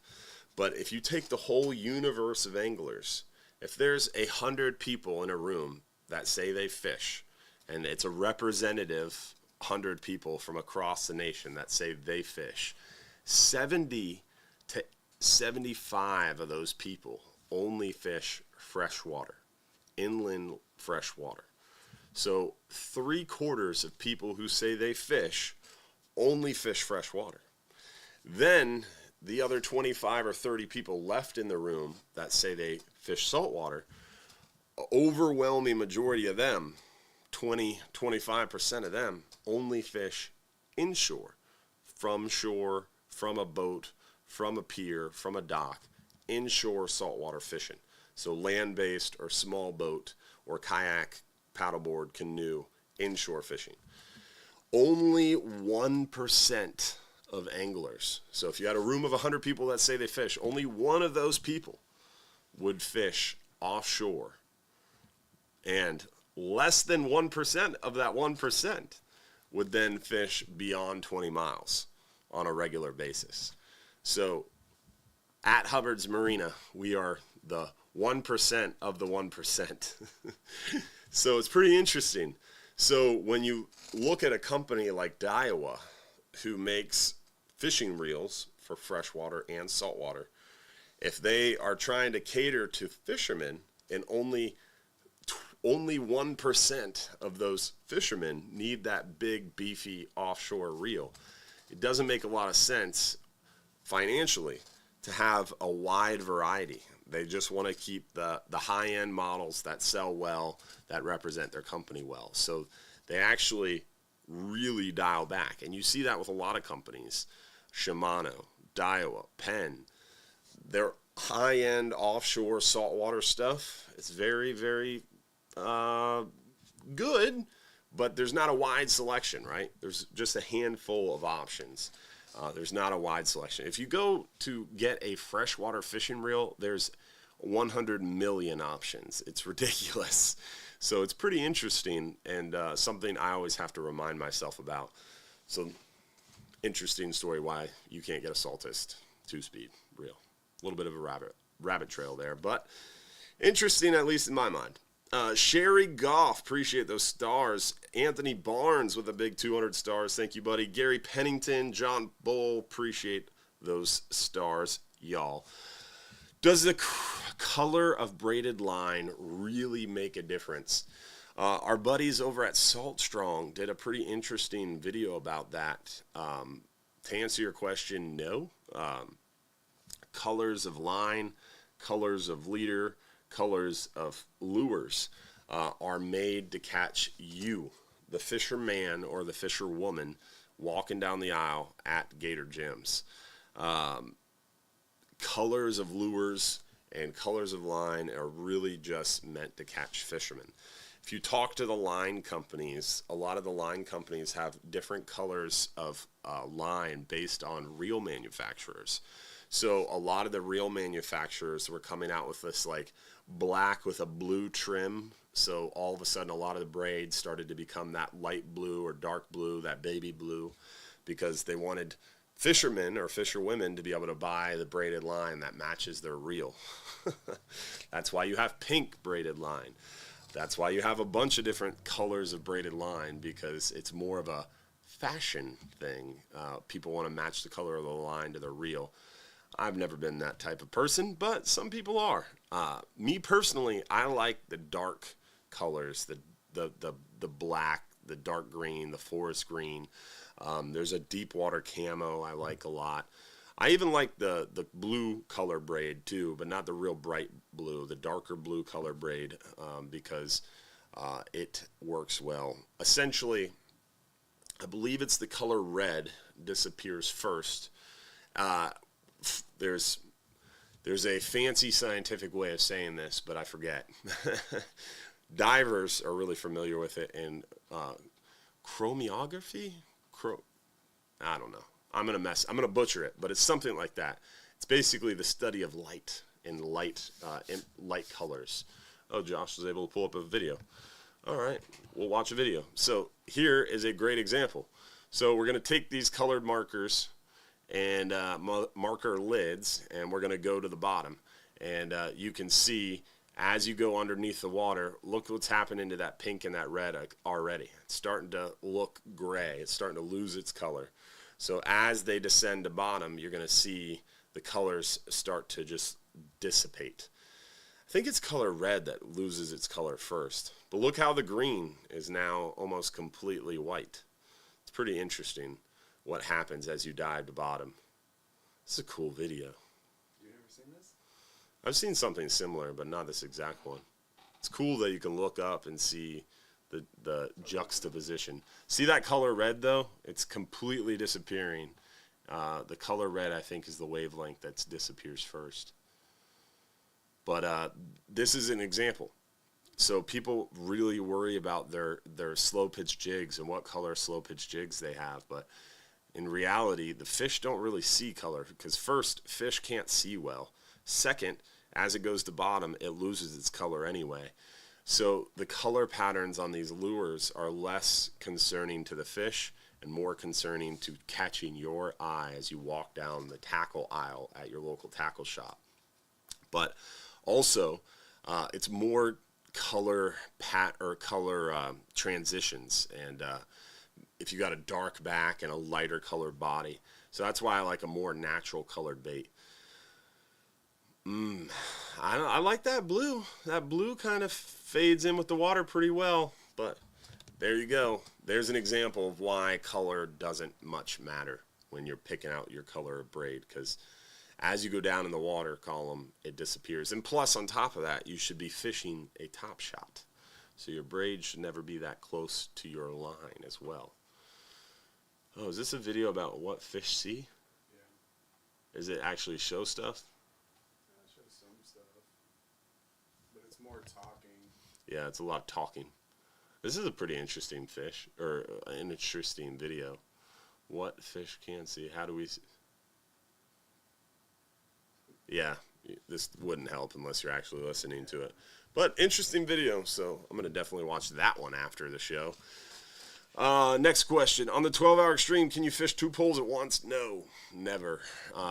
Speaker 1: But if you take the whole universe of anglers, if there's 100 people in a room that say they fish, and it's a representative 100 people from across the nation that say they fish, 70 to 75 of those people only fish freshwater, inland freshwater. So 3/4 of people who say they fish only fish freshwater. Then the other 25 or 30 people left in the room that say they fish saltwater, overwhelming majority of them, 20-25% of them, only fish inshore, from shore, from a boat, from a pier, from a dock, inshore saltwater fishing. So land-based or small boat or kayak, paddleboard, canoe, inshore fishing. Only 1% of anglers. So if you had a room of 100 people that say they fish, only one of those people would fish offshore. And less than 1% of that 1% would then fish beyond 20 miles on a regular basis. So at Hubbard's Marina, we are the 1% of the 1%. So it's pretty interesting. So when you look at a company like Daiwa, who makes fishing reels for freshwater and saltwater, if they are trying to cater to fishermen and only 1% of those fishermen need that big, beefy offshore reel, it doesn't make a lot of sense financially to have a wide variety. They just want to keep the high-end models that sell well, that represent their company well. So they actually really dial back. And you see that with a lot of companies. Shimano, Daiwa, Penn. Their high-end offshore saltwater stuff, it's very, very good, but there's not a wide selection, right? There's just a handful of options. There's not a wide selection. If you go to get a freshwater fishing reel, there's 100 million options. It's ridiculous. So it's pretty interesting and something I always have to remind myself about. So interesting story why you can't get a Saltist 2-speed reel. A little bit of a rabbit trail there, but interesting at least in my mind. Sherry Goff, appreciate those stars. Anthony Barnes with a big 200 stars. Thank you, buddy. Gary Pennington, John Bull, appreciate those stars, y'all. Does the color of braided line really make a difference? Our buddies over at Salt Strong did a pretty interesting video about that. To answer your question, no. colors of line, colors of leader, colors of lures are made to catch you, the fisherman or the fisherwoman, walking down the aisle at Gator Gyms. Colors of lures and colors of line are really just meant to catch fishermen. If you talk to the line companies, a lot of the line companies have different colors of line based on reel manufacturers. So a lot of the reel manufacturers were coming out with this like black with a blue trim. So all of a sudden a lot of the braids started to become that light blue or dark blue, that baby blue, because they wanted fishermen or fisherwomen to be able to buy the braided line that matches their reel. That's why you have pink braided line. That's why you have a bunch of different colors of braided line, because it's more of a fashion thing. People want to match the color of the line to their reel. I've never been that type of person, but some people are. Me personally, I like the dark colors, the black, the dark green, the forest green. There's a deep water camo I like a lot. I even like the blue color braid too, but not the real bright blue, the darker blue color braid, because it works well. Essentially, I believe it's the color red disappears first. There's a fancy scientific way of saying this, but I forget. Divers are really familiar with it in chromatography. I don't know. I'm gonna butcher it, but it's something like that. It's basically the study of light and light colors. Oh, Josh was able to pull up a video. All right, we'll watch a video. So here is a great example. So we're gonna take these colored markers and marker lids, and we're gonna go to the bottom, and you can see as you go underneath the water, look what's happening to that pink and that red already. It's starting to look gray. It's starting to lose its color. So as they descend to bottom, you're going to see the colors start to just dissipate. I think it's color red that loses its color first. But look how the green is now almost completely white. It's pretty interesting what happens as you dive to bottom. This is a cool video.
Speaker 2: You ever seen this?
Speaker 1: I've seen something similar, but not this exact one. It's cool that you can look up and see the juxtaposition. See that color red though? It's completely disappearing. The color red, I think, is the wavelength that disappears first. But this is an example. So people really worry about their slow pitch jigs and what color slow pitch jigs they have. But in reality, the fish don't really see color, because first, fish can't see well. Second, as it goes to bottom, it loses its color anyway. So the color patterns on these lures are less concerning to the fish and more concerning to catching your eye as you walk down the tackle aisle at your local tackle shop. But also, it's more color transitions, and if you got a dark back and a lighter colored body. So that's why I like a more natural colored bait. I like that blue. That blue kind of fades in with the water pretty well, but there you go. There's an example of why color doesn't much matter when you're picking out your color of braid, because as you go down in the water column, it disappears. And plus, on top of that, you should be fishing a top shot. So your braid should never be that close to your line as well. Oh, is this a video about what fish see?
Speaker 2: Yeah.
Speaker 1: Is it actually show stuff?
Speaker 2: Yeah, it shows some stuff. But it's more talking.
Speaker 1: Yeah, it's a lot of talking. This is a pretty interesting fish, or an interesting video. What fish can see? How do we see? Yeah, this wouldn't help unless you're actually listening to it. But interesting video, so I'm going to definitely watch that one after the show. Next question. On the 12-hour extreme, can you fish 2 poles at once? No, never.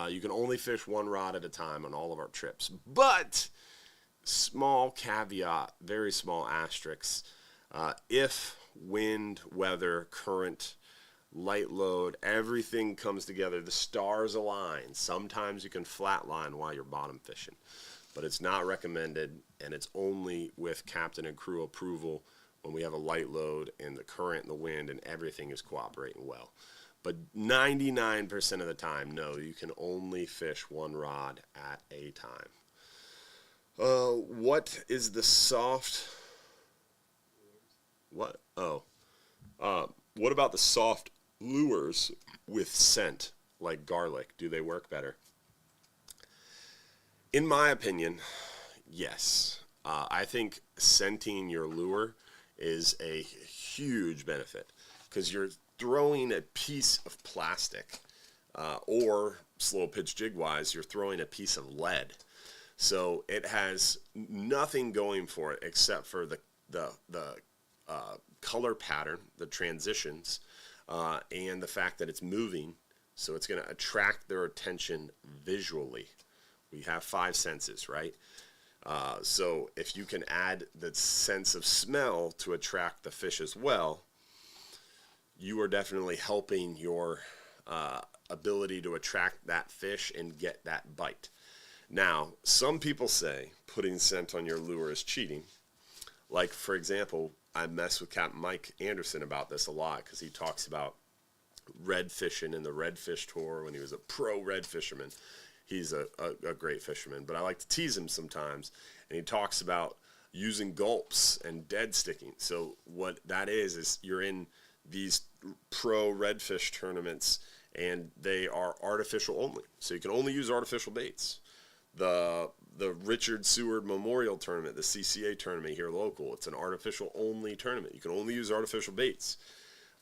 Speaker 1: You can only fish 1 rod at a time on all of our trips. But, small caveat, very small asterisk. If wind, weather, current, light load, everything comes together, the stars align, sometimes you can flatline while you're bottom fishing. But it's not recommended, and it's only with captain and crew approval when we have a light load and the current and the wind and everything is cooperating well. But 99% of the time, no, you can only fish one rod at a time. What is the soft... What? Oh. What about the soft lures with scent, like garlic? Do they work better? In my opinion, yes. I think scenting your lure is a huge benefit because you're throwing a piece of plastic, or slow pitch jig wise, you're throwing a piece of lead. So it has nothing going for it except for the color pattern, the transitions, and the fact that it's moving. So it's going to attract their attention visually. We have 5 senses, right? So if you can add the sense of smell to attract the fish as well, you are definitely helping your ability to attract that fish and get that bite. Now, some people say putting scent on your lure is cheating. Like, for example, I mess with Capt Mike Anderson about this a lot because he talks about red fishing in the Redfish Tour when he was a pro red fisherman. He's a great fisherman, but I like to tease him sometimes. And he talks about using gulps and dead sticking. So what that is you're in these pro redfish tournaments, and they are artificial only. So you can only use artificial baits. The Richard Seward Memorial Tournament, the CCA tournament here local, it's an artificial only tournament. You can only use artificial baits.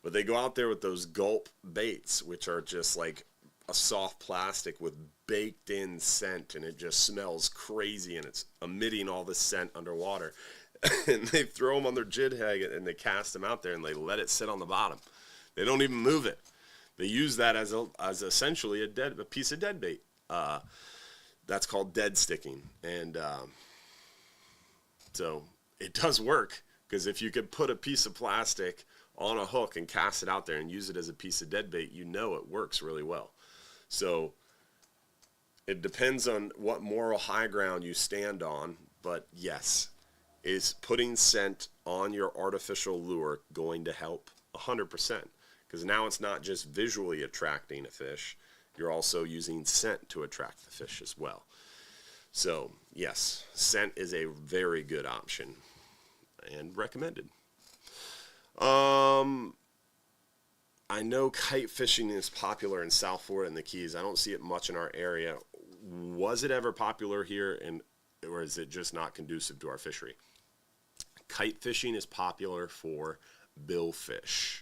Speaker 1: But they go out there with those gulp baits, which are just like a soft plastic with baked in scent, and it just smells crazy, and it's emitting all this scent underwater. And they throw them on their jig head and they cast them out there and they let it sit on the bottom. They don't even move it. They use that as essentially a piece of dead bait. That's called dead sticking. And so it does work, because if you could put a piece of plastic on a hook and cast it out there and use it as a piece of dead bait, you know it works really well. So it depends on what moral high ground you stand on, but yes, is putting scent on your artificial lure going to help? 100%, because now it's not just visually attracting a fish, you're also using scent to attract the fish as well. So yes, scent is a very good option and recommended. I know kite fishing is popular in South Florida and the Keys. I don't see it much in our area. Was it ever popular here, or is it just not conducive to our fishery? Kite fishing is popular for billfish.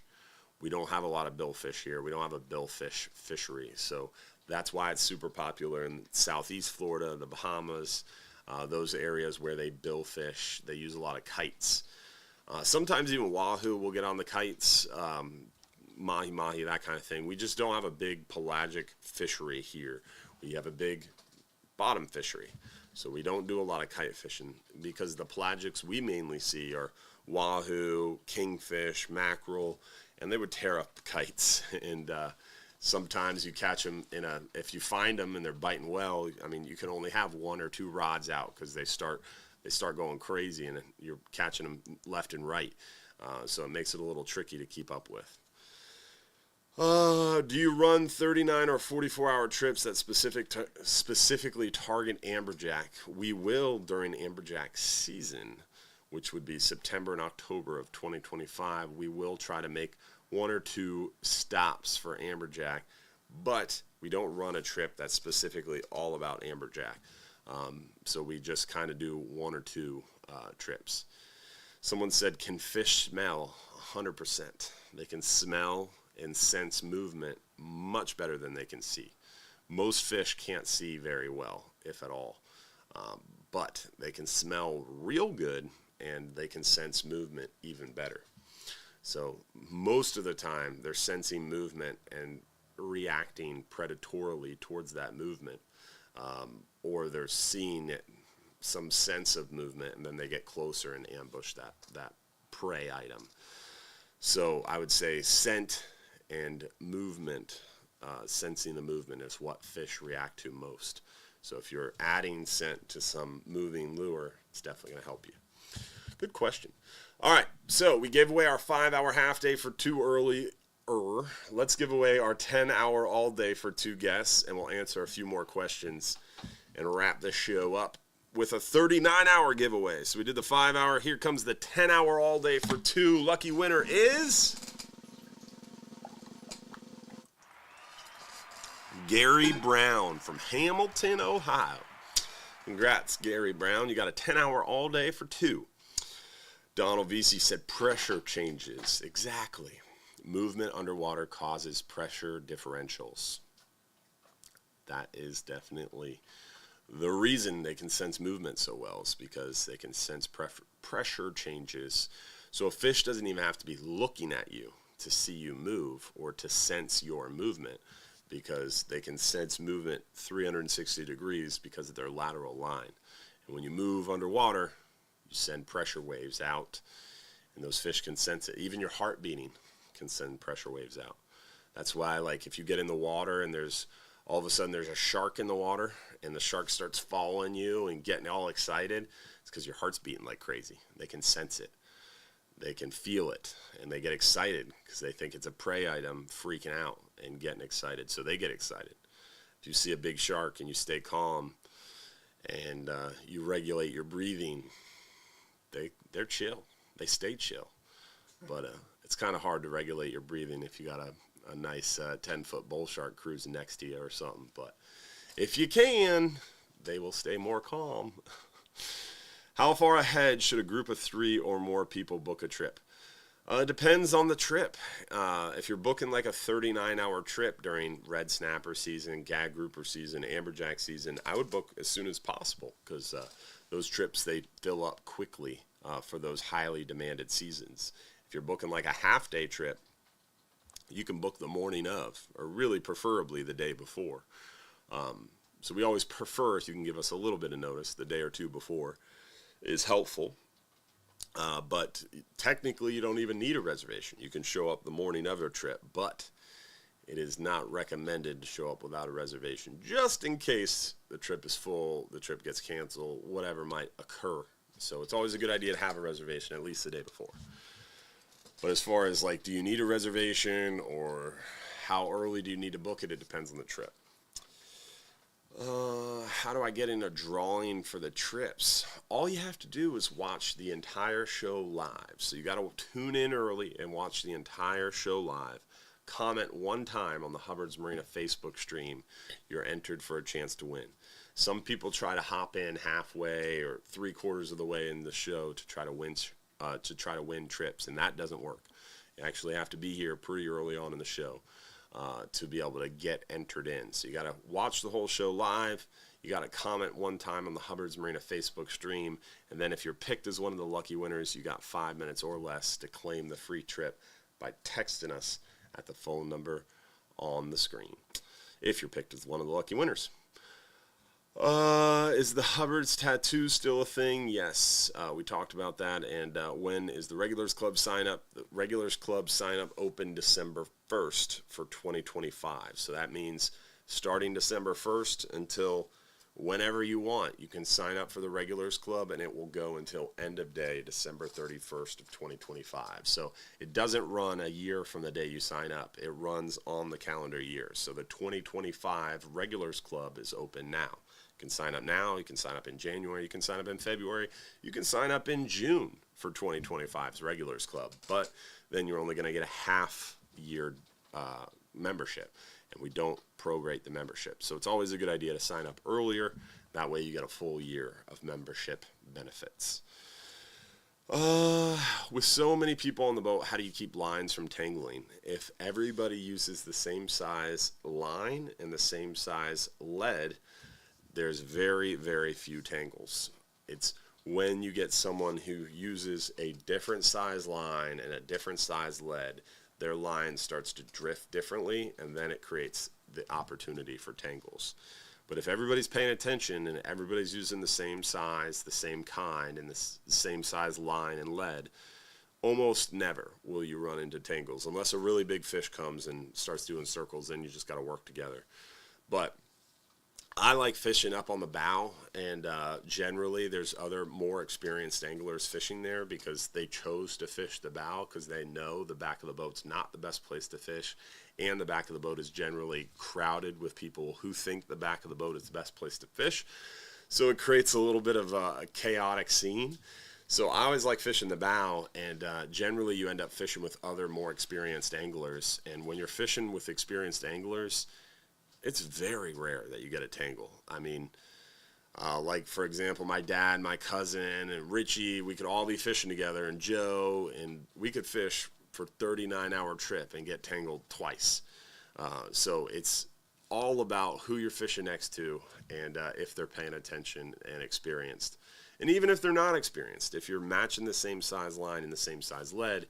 Speaker 1: We don't have a lot of billfish here. We don't have a billfish fishery. So that's why it's super popular in Southeast Florida, the Bahamas, those areas where they billfish. They use a lot of kites. Sometimes even wahoo will get on the kites, mahi-mahi, that kind of thing. We just don't have a big pelagic fishery here. We have a big bottom fishery. So we don't do a lot of kite fishing, because the pelagics we mainly see are wahoo, kingfish, mackerel, and they would tear up kites. And sometimes you catch them if you find them and they're biting well, I mean, you can only have 1 or 2 rods out, because they start going crazy and you're catching them left and right. So it makes it a little tricky to keep up with. Do you run 39 or 44-hour trips that specifically target amberjack? We will during amberjack season, which would be September and October of 2025. We will try to make 1 or 2 stops for amberjack, but we don't run a trip that's specifically all about amberjack. So we just kind of do 1 or 2 trips. Someone said, can fish smell? 100%. They can smell and sense movement much better than they can see. Most fish can't see very well, if at all, but they can smell real good, and they can sense movement even better. So most of the time they're sensing movement and reacting predatorily towards that movement, or they're seeing it, some sense of movement, and then they get closer and ambush that prey item. So I would say scent and movement, sensing the movement, is what fish react to most. So if you're adding scent to some moving lure, it's definitely going to help you. Good question. All right, so we gave away our 5-hour half day for too early. let's give away our 10-hour all day for 2 guests, and we'll answer a few more questions and wrap this show up with a 39-hour giveaway. So we did the 5-hour. Here comes the 10-hour all day for 2. Lucky winner is Gary Brown from Hamilton, Ohio. Congrats, Gary Brown. You got a 10-hour all day for 2. Donald VC said pressure changes. Exactly. Movement underwater causes pressure differentials. That is definitely the reason they can sense movement so well, is because they can sense pressure changes. So a fish doesn't even have to be looking at you to see you move or to sense your movement, because they can sense movement 360 degrees because of their lateral line. And when you move underwater, you send pressure waves out, and those fish can sense it. Even your heart beating can send pressure waves out. That's why, like, if you get in the water and there's all of a sudden there's a shark in the water and the shark starts following you and getting all excited, it's because your heart's beating like crazy. They can sense it. They can feel it, and they get excited because they think it's a prey item, freaking out and getting excited. So they get excited. If you see a big shark and you stay calm and you regulate your breathing, they're chill. They stay chill. But it's kind of hard to regulate your breathing if you got a nice 10-foot bull shark cruising next to you or something. But if you can, they will stay more calm. How far ahead should a group of 3 or more people book a trip? It depends on the trip. If you're booking like a 39-hour trip during red snapper season, gag grouper season, amberjack season, I would book as soon as possible, because those trips, they fill up quickly for those highly demanded seasons. If you're booking like a half-day trip, you can book the morning of, or really preferably the day before. So we always prefer, if you can give us a little bit of notice, the day or 2 before is helpful. But technically, you don't even need a reservation. You can show up the morning of your trip, but it is not recommended to show up without a reservation, just in case the trip is full, the trip gets canceled, whatever might occur. So it's always a good idea to have a reservation at least the day before. But as far as, like, do you need a reservation or how early do you need to book it, it depends on the trip. How do I get in a drawing for the trips? All you have to do is watch the entire show live. So you got to tune in early and watch the entire show live. Comment 1 time on the Hubbard's Marina Facebook stream. You're entered for a chance to win. Some people try to hop in halfway or 3/4 of the way in the show to try to win trips, and that doesn't work. You actually have to be here pretty early on in the show to be able to get entered in. So you got to watch the whole show live. You got to comment 1 time on the Hubbard's Marina Facebook stream, and then if you're picked as one of the lucky winners, you got 5 minutes or less to claim the free trip by texting us at the phone number on the screen, if you're picked as one of the lucky winners. Is the Hubbard's tattoo still a thing? Yes, we talked about that. And when is the Regulars Club sign up? The Regulars Club sign up open December 1st for 2025. So that means starting December 1st until whenever you want, you can sign up for the Regulars Club, and it will go until end of day, December 31st of 2025. So it doesn't run a year from the day you sign up. It runs on the calendar year. So the 2025 Regulars Club is open now. You can sign up now. You can sign up in January. You can sign up in February. You can sign up in June for 2025's Regulars Club. But then you're only going to get a half-year membership, and we don't prorate the membership. So it's always a good idea to sign up earlier. That way you get a full year of membership benefits. With so many people on the boat, how do you keep lines from tangling? If everybody uses the same size line and the same size lead, there's very, very few tangles. It's when you get someone who uses a different size line and a different size lead, their line starts to drift differently, and then it creates the opportunity for tangles. But if everybody's paying attention and everybody's using the same size, the same kind, and the same size line and lead, almost never will you run into tangles. Unless a really big fish comes and starts doing circles, then you just got to work together. But I like fishing up on the bow, and generally there's other more experienced anglers fishing there because they chose to fish the bow because they know the back of the boat's not the best place to fish, and the back of the boat is generally crowded with people who think the back of the boat is the best place to fish. So it creates a little bit of a chaotic scene. So I always like fishing the bow, and generally you end up fishing with other more experienced anglers. And when you're fishing with experienced anglers, it's very rare that you get a tangle. I mean, like, for example, my dad, my cousin, and Richie, we could all be fishing together, and Joe, and we could fish for 39-hour trip and get tangled twice. So it's all about who you're fishing next to and if they're paying attention and experienced. And even if they're not experienced, if you're matching the same size line and the same size lead,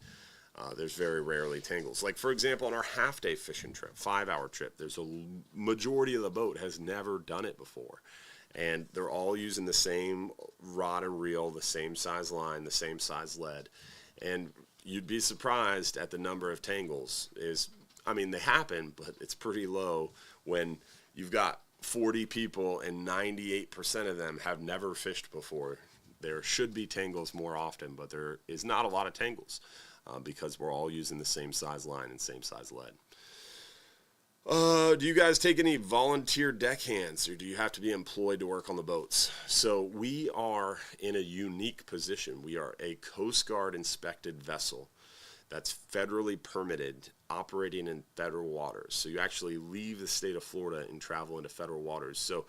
Speaker 1: there's very rarely tangles. Like, for example, on our half-day fishing trip, 5-hour trip, there's a majority of the boat has never done it before. And they're all using the same rod and reel, the same size line, the same size lead. And you'd be surprised at the number of tangles. They happen, but it's pretty low when you've got 40 people and 98% of them have never fished before. There should be tangles more often, but there is not a lot of tangles. Because we're all using the same size line and same size lead. Do you guys take any volunteer deckhands, or do you have to be employed to work on the boats? So we are in a unique position. We are a Coast Guard inspected vessel that's federally permitted, operating in federal waters. So you actually leave the state of Florida and travel into federal waters. So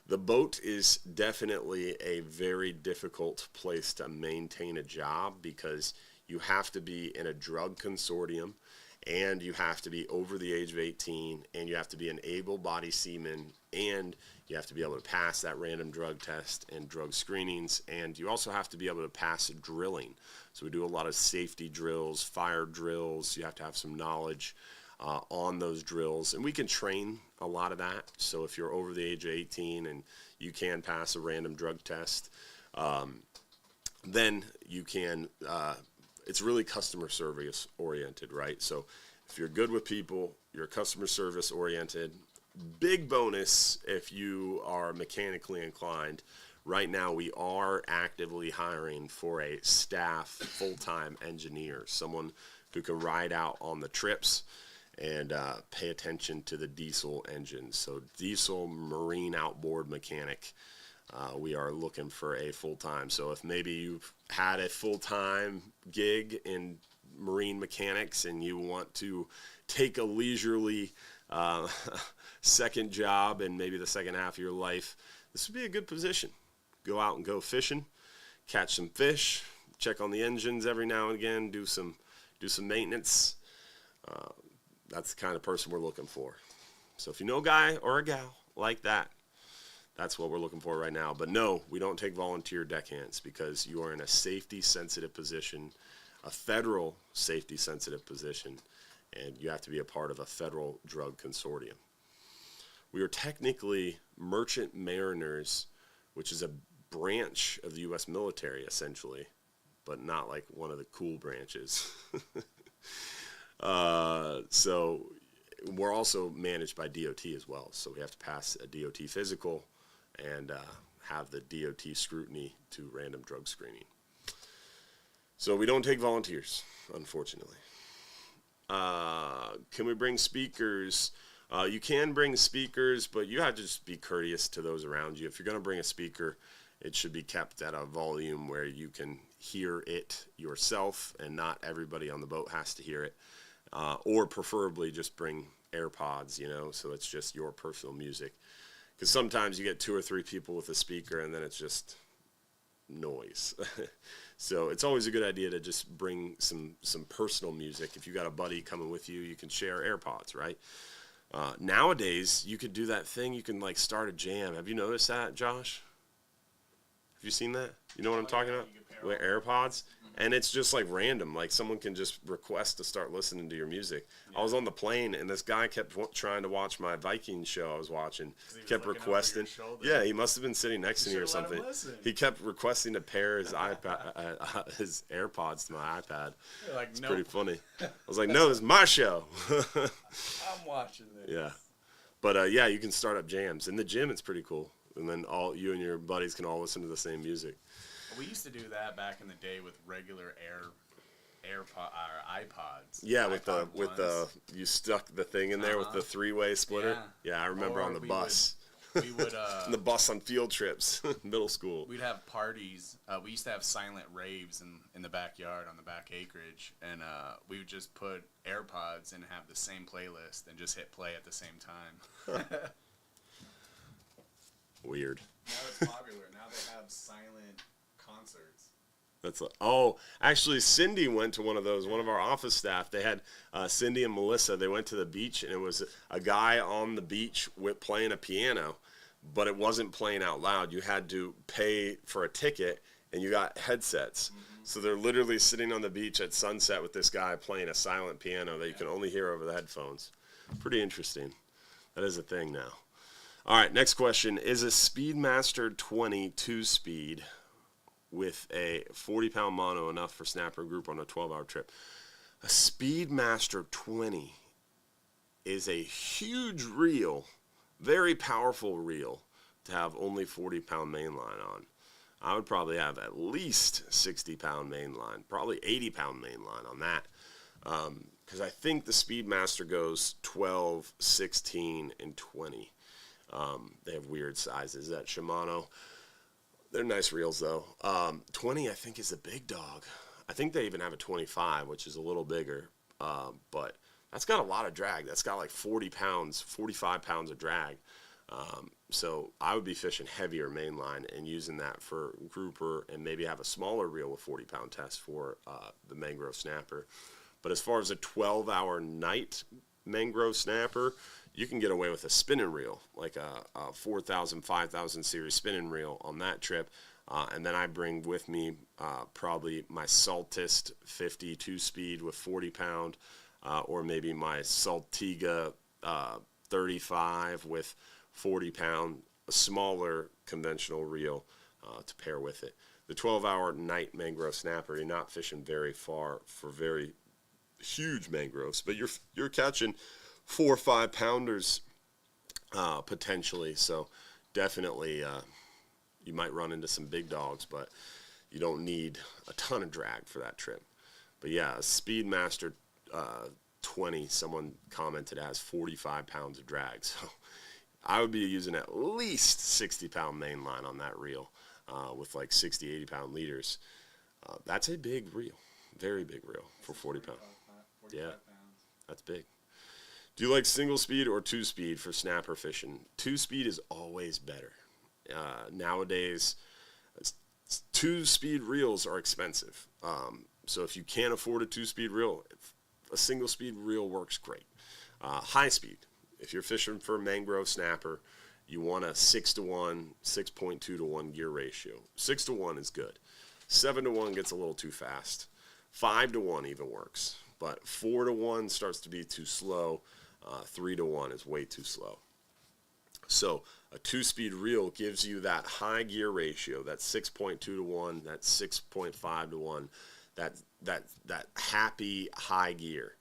Speaker 1: the boat is definitely a very difficult place to maintain a job because you have to be in a drug consortium, and you have to be over the age of 18, and you have to be an able-bodied seaman, and you have to be able to pass that random drug test and drug screenings, and you also have to be able to pass drilling. So we do a lot of safety drills, fire drills. You have to have some knowledge on those drills, and we can train a lot of that. So if you're over the age of 18 and you can pass a random drug test, then you can it's really customer service oriented, right? So if you're good with people, you're customer service oriented. Big bonus if you are mechanically inclined. Right now we are actively hiring for a staff full-time engineer, someone who can ride out on the trips and pay attention to the diesel engines. So diesel marine outboard mechanic. We are looking for a full-time. So if maybe you've had a full-time gig in marine mechanics and you want to take a leisurely second job in maybe the second half of your life, this would be a good position. Go out and go fishing, catch some fish, check on the engines every now and again, do some maintenance. That's the kind of person we're looking for. So if you know a guy or a gal like that, that's what we're looking for right now. But no, we don't take volunteer deckhands because you are in a safety-sensitive position, a federal safety-sensitive position, and you have to be a part of a federal drug consortium. We are technically merchant mariners, which is a branch of the U.S. military, essentially, but not like one of the cool branches. So we're also managed by DOT as well. So we have to pass a DOT physical and have the DOT scrutiny to random drug screening. So we don't take volunteers, unfortunately. Can we bring speakers? You can bring speakers, but you have to just be courteous to those around you. If you're going to bring a speaker, it should be kept at a volume where you can hear it yourself and not everybody on the boat has to hear it. Or preferably just bring AirPods, so it's just your personal music. Because sometimes you get 2 or 3 people with a speaker and then it's just noise. So it's always a good idea to just bring some personal music. If you got a buddy coming with you, you can share AirPods, right? Nowadays, you could do that thing. You can start a jam. Have you noticed that, Josh? Have you seen that? You know what I'm talking about? With AirPods? And it's just random. Someone can just request to start listening to your music. Yeah. I was on the plane, and this guy kept trying to watch my Viking show I was watching. He kept requesting. Yeah, he must have been sitting next to me or something. He kept requesting to pair his iPad, his AirPods to my iPad. It's nope. Pretty funny. I was like, no, this is my show.
Speaker 2: I'm watching this.
Speaker 1: Yeah. But yeah, you can start up jams in the gym. It's pretty cool, and then all you and your buddies can all listen to the same music.
Speaker 4: We used to do that back in the day with regular AirPod or iPods.
Speaker 1: Yeah,
Speaker 4: iPod
Speaker 1: with the you stuck the thing in there with the 3-way splitter. Yeah, I remember
Speaker 4: Or
Speaker 1: on the bus.
Speaker 4: We would
Speaker 1: The bus on field trips, middle school.
Speaker 4: we'd have parties. We used to have silent raves in the backyard on the back acreage, and we would just put AirPods and have the same playlist and just hit play at the same time.
Speaker 1: Weird.
Speaker 4: Now it's popular. Now they have silent concerts.
Speaker 1: Actually, Cindy went to one of those. One of our office staff, they had Cindy and Melissa. They went to the beach, and it was a guy on the beach playing a piano, but it wasn't playing out loud. You had to pay for a ticket, and you got headsets. Mm-hmm. So they're literally sitting on the beach at sunset with this guy playing a silent piano that you can only hear over the headphones. Pretty interesting. That is a thing now. All right, next question. Is a Speedmaster 20 2-speed with a 40-pound mono enough for snapper group on a 12-hour trip? A Speedmaster 20 is a huge reel, very powerful reel to have only 40-pound mainline on. I would probably have at least 60-pound mainline, probably 80-pound mainline on that. Because I think the Speedmaster goes 12, 16, and 20. They have weird sizes at Shimano. They're nice reels, though. 20, I think, is a big dog. I think they even have a 25, which is a little bigger. But that's got a lot of drag. That's got like 40 pounds, 45 pounds of drag. So I would be fishing heavier mainline and using that for grouper and maybe have a smaller reel with 40-pound test for the mangrove snapper. But as far as a 12-hour night mangrove snapper, you can get away with a spinning reel, like a 4,000, 5,000 series spinning reel on that trip. And then I bring with me probably my Saltist 52 speed with 40-pound, or maybe my Saltiga 35 with 40-pound, a smaller conventional reel to pair with it. The 12-hour night mangrove snapper, you're not fishing very far for very huge mangroves, but you're catching 4 or 5 pounders potentially. So definitely you might run into some big dogs, but you don't need a ton of drag for that trip. But yeah, a Speedmaster 20, someone commented, has 45 pounds of drag. So I would be using at least 60-pound mainline on that reel with like 60, 80-pound leaders. That's a big reel, very big reel for 40 pounds. Yeah, that's big. Do you like single speed or 2-speed for snapper fishing? 2-speed is always better. Nowadays, 2-speed reels are expensive. So if you can't afford a 2-speed reel, a single-speed reel works great. High speed, if you're fishing for a mangrove snapper, you want a 6-to-1, 6.2-to-1 gear ratio. 6-to-1 is good. 7-to-1 gets a little too fast. 5-to-1 even works. But 4-to-1 starts to be too slow. 3-to-1 is way too slow. So a 2-speed reel gives you that high gear ratio, that 6.2-to-1, that 6.5-to-1, that happy high gear.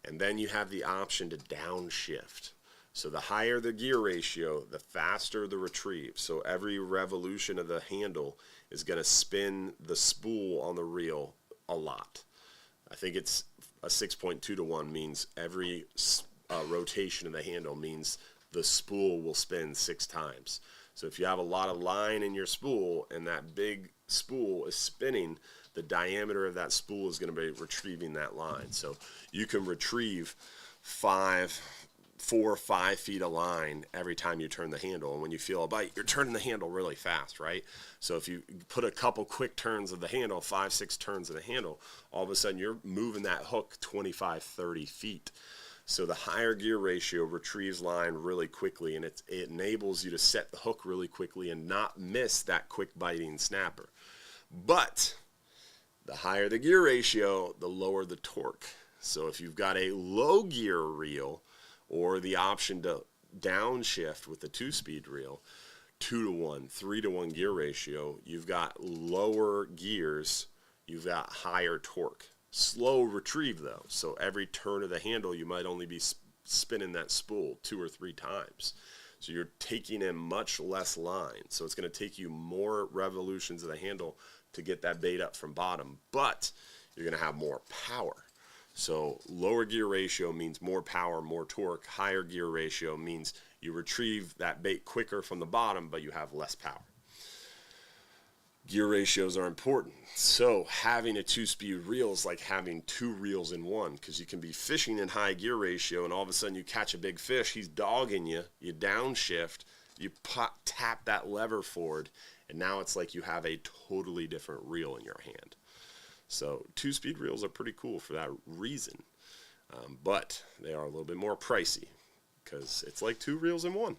Speaker 1: And then you have the option to downshift. So the higher the gear ratio, the faster the retrieve. So every revolution of the handle is going to spin the spool on the reel a lot. I think it's a 6.2-to-1 means every rotation of the handle means the spool will spin 6 times. So if you have a lot of line in your spool and that big spool is spinning, the diameter of that spool is going to be retrieving that line. So you can retrieve 4 or 5 feet of line every time you turn the handle. And when you feel a bite, you're turning the handle really fast, right? So if you put a couple quick turns of the handle, 5, 6 turns of the handle, all of a sudden you're moving that hook 25, 30 feet. So the higher gear ratio retrieves line really quickly, and it enables you to set the hook really quickly and not miss that quick biting snapper. But the higher the gear ratio, the lower the torque. So if you've got a low gear reel or the option to downshift with the 2-speed reel, 2-to-1, 3-to-1 gear ratio, you've got lower gears, you've got higher torque. Slow retrieve though, so every turn of the handle you might only be spinning that spool 2 or 3 times. So you're taking in much less line. So it's going to take you more revolutions of the handle to get that bait up from bottom, but you're going to have more power. So lower gear ratio means more power, more torque. Higher gear ratio means you retrieve that bait quicker from the bottom, but you have less power. Gear ratios are important. So having a 2-speed reel is like having 2 reels in one, because you can be fishing in high gear ratio and all of a sudden you catch a big fish, he's dogging you, you downshift, you tap that lever forward, and now it's like you have a totally different reel in your hand. So 2-speed reels are pretty cool for that reason, but they are a little bit more pricey because it's like 2 reels in one.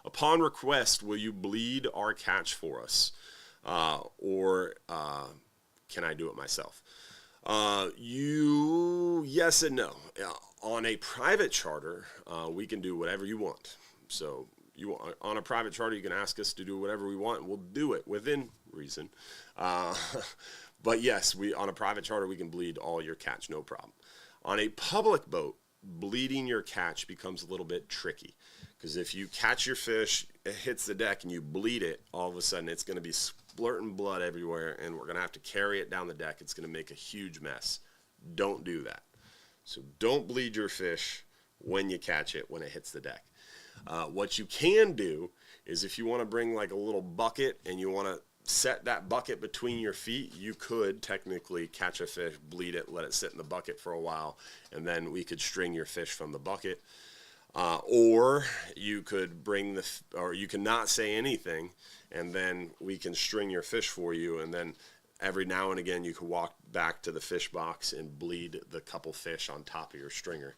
Speaker 1: Upon request, will you bleed our catch for us? Or can I do it myself? Yes and no. On a private charter, we can do whatever you want. So on a private charter, you can ask us to do whatever we want. We'll do it within reason. But yes, on a private charter, we can bleed all your catch, no problem. On a public boat, bleeding your catch becomes a little bit tricky. Because if you catch your fish, it hits the deck, and you bleed it, all of a sudden it's going to be splurting blood everywhere, and we're going to have to carry it down the deck. It's going to make a huge mess. Don't do that. So don't bleed your fish when you catch it, when it hits the deck. What you can do is if you want to bring like a little bucket and you want to set that bucket between your feet, you could technically catch a fish, bleed it, let it sit in the bucket for a while, and then we could string your fish from the bucket. Or you could or you can not say anything, and then we can string your fish for you, and then every now and again you can walk back to the fish box and bleed the couple fish on top of your stringer.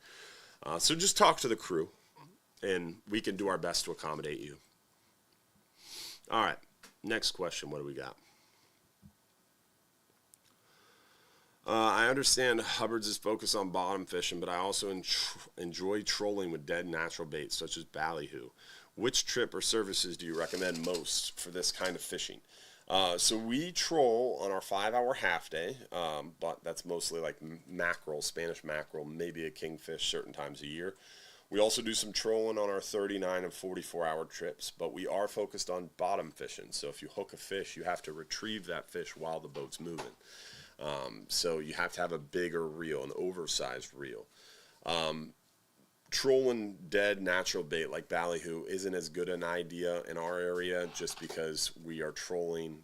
Speaker 1: So just talk to the crew, and we can do our best to accommodate you. All right, next question. What do we got? I understand Hubbard's is focused on bottom fishing, but I also enjoy trolling with dead natural baits such as ballyhoo. Which trip or services do you recommend most for this kind of fishing? So we troll on our 5-hour half day, but that's mostly like mackerel, Spanish mackerel, maybe a kingfish certain times a year. We also do some trolling on our 39 and 44-hour trips, but we are focused on bottom fishing. So if you hook a fish, you have to retrieve that fish while the boat's moving. So you have to have a bigger reel, an oversized reel. Trolling dead natural bait like ballyhoo isn't as good an idea in our area just because we are trolling,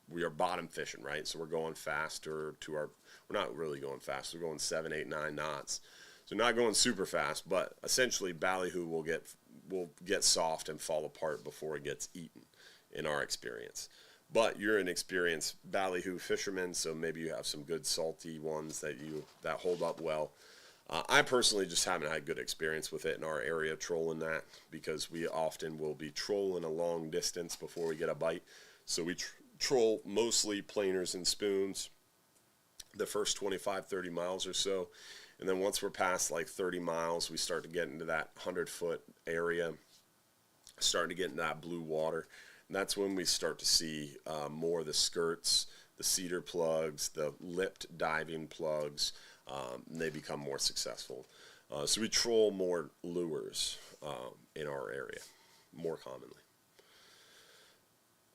Speaker 1: we are bottom fishing, right? So we're going faster we're not really going fast, we're going 7, 8, 9 knots. So not going super fast, but essentially ballyhoo will get soft and fall apart before it gets eaten in our experience. But you're an experienced ballyhoo fisherman, so maybe you have some good salty ones that hold up well. I personally just haven't had good experience with it in our area trolling that, because we often will be trolling a long distance before we get a bite. So we troll mostly planers and spoons the first 25, 30 miles or so. And then once we're past like 30 miles, we start to get into that 100-foot area, starting to get into that blue water. And that's when we start to see more of the skirts, the cedar plugs, the lipped diving plugs, and they become more successful. So we troll more lures in our area, more commonly.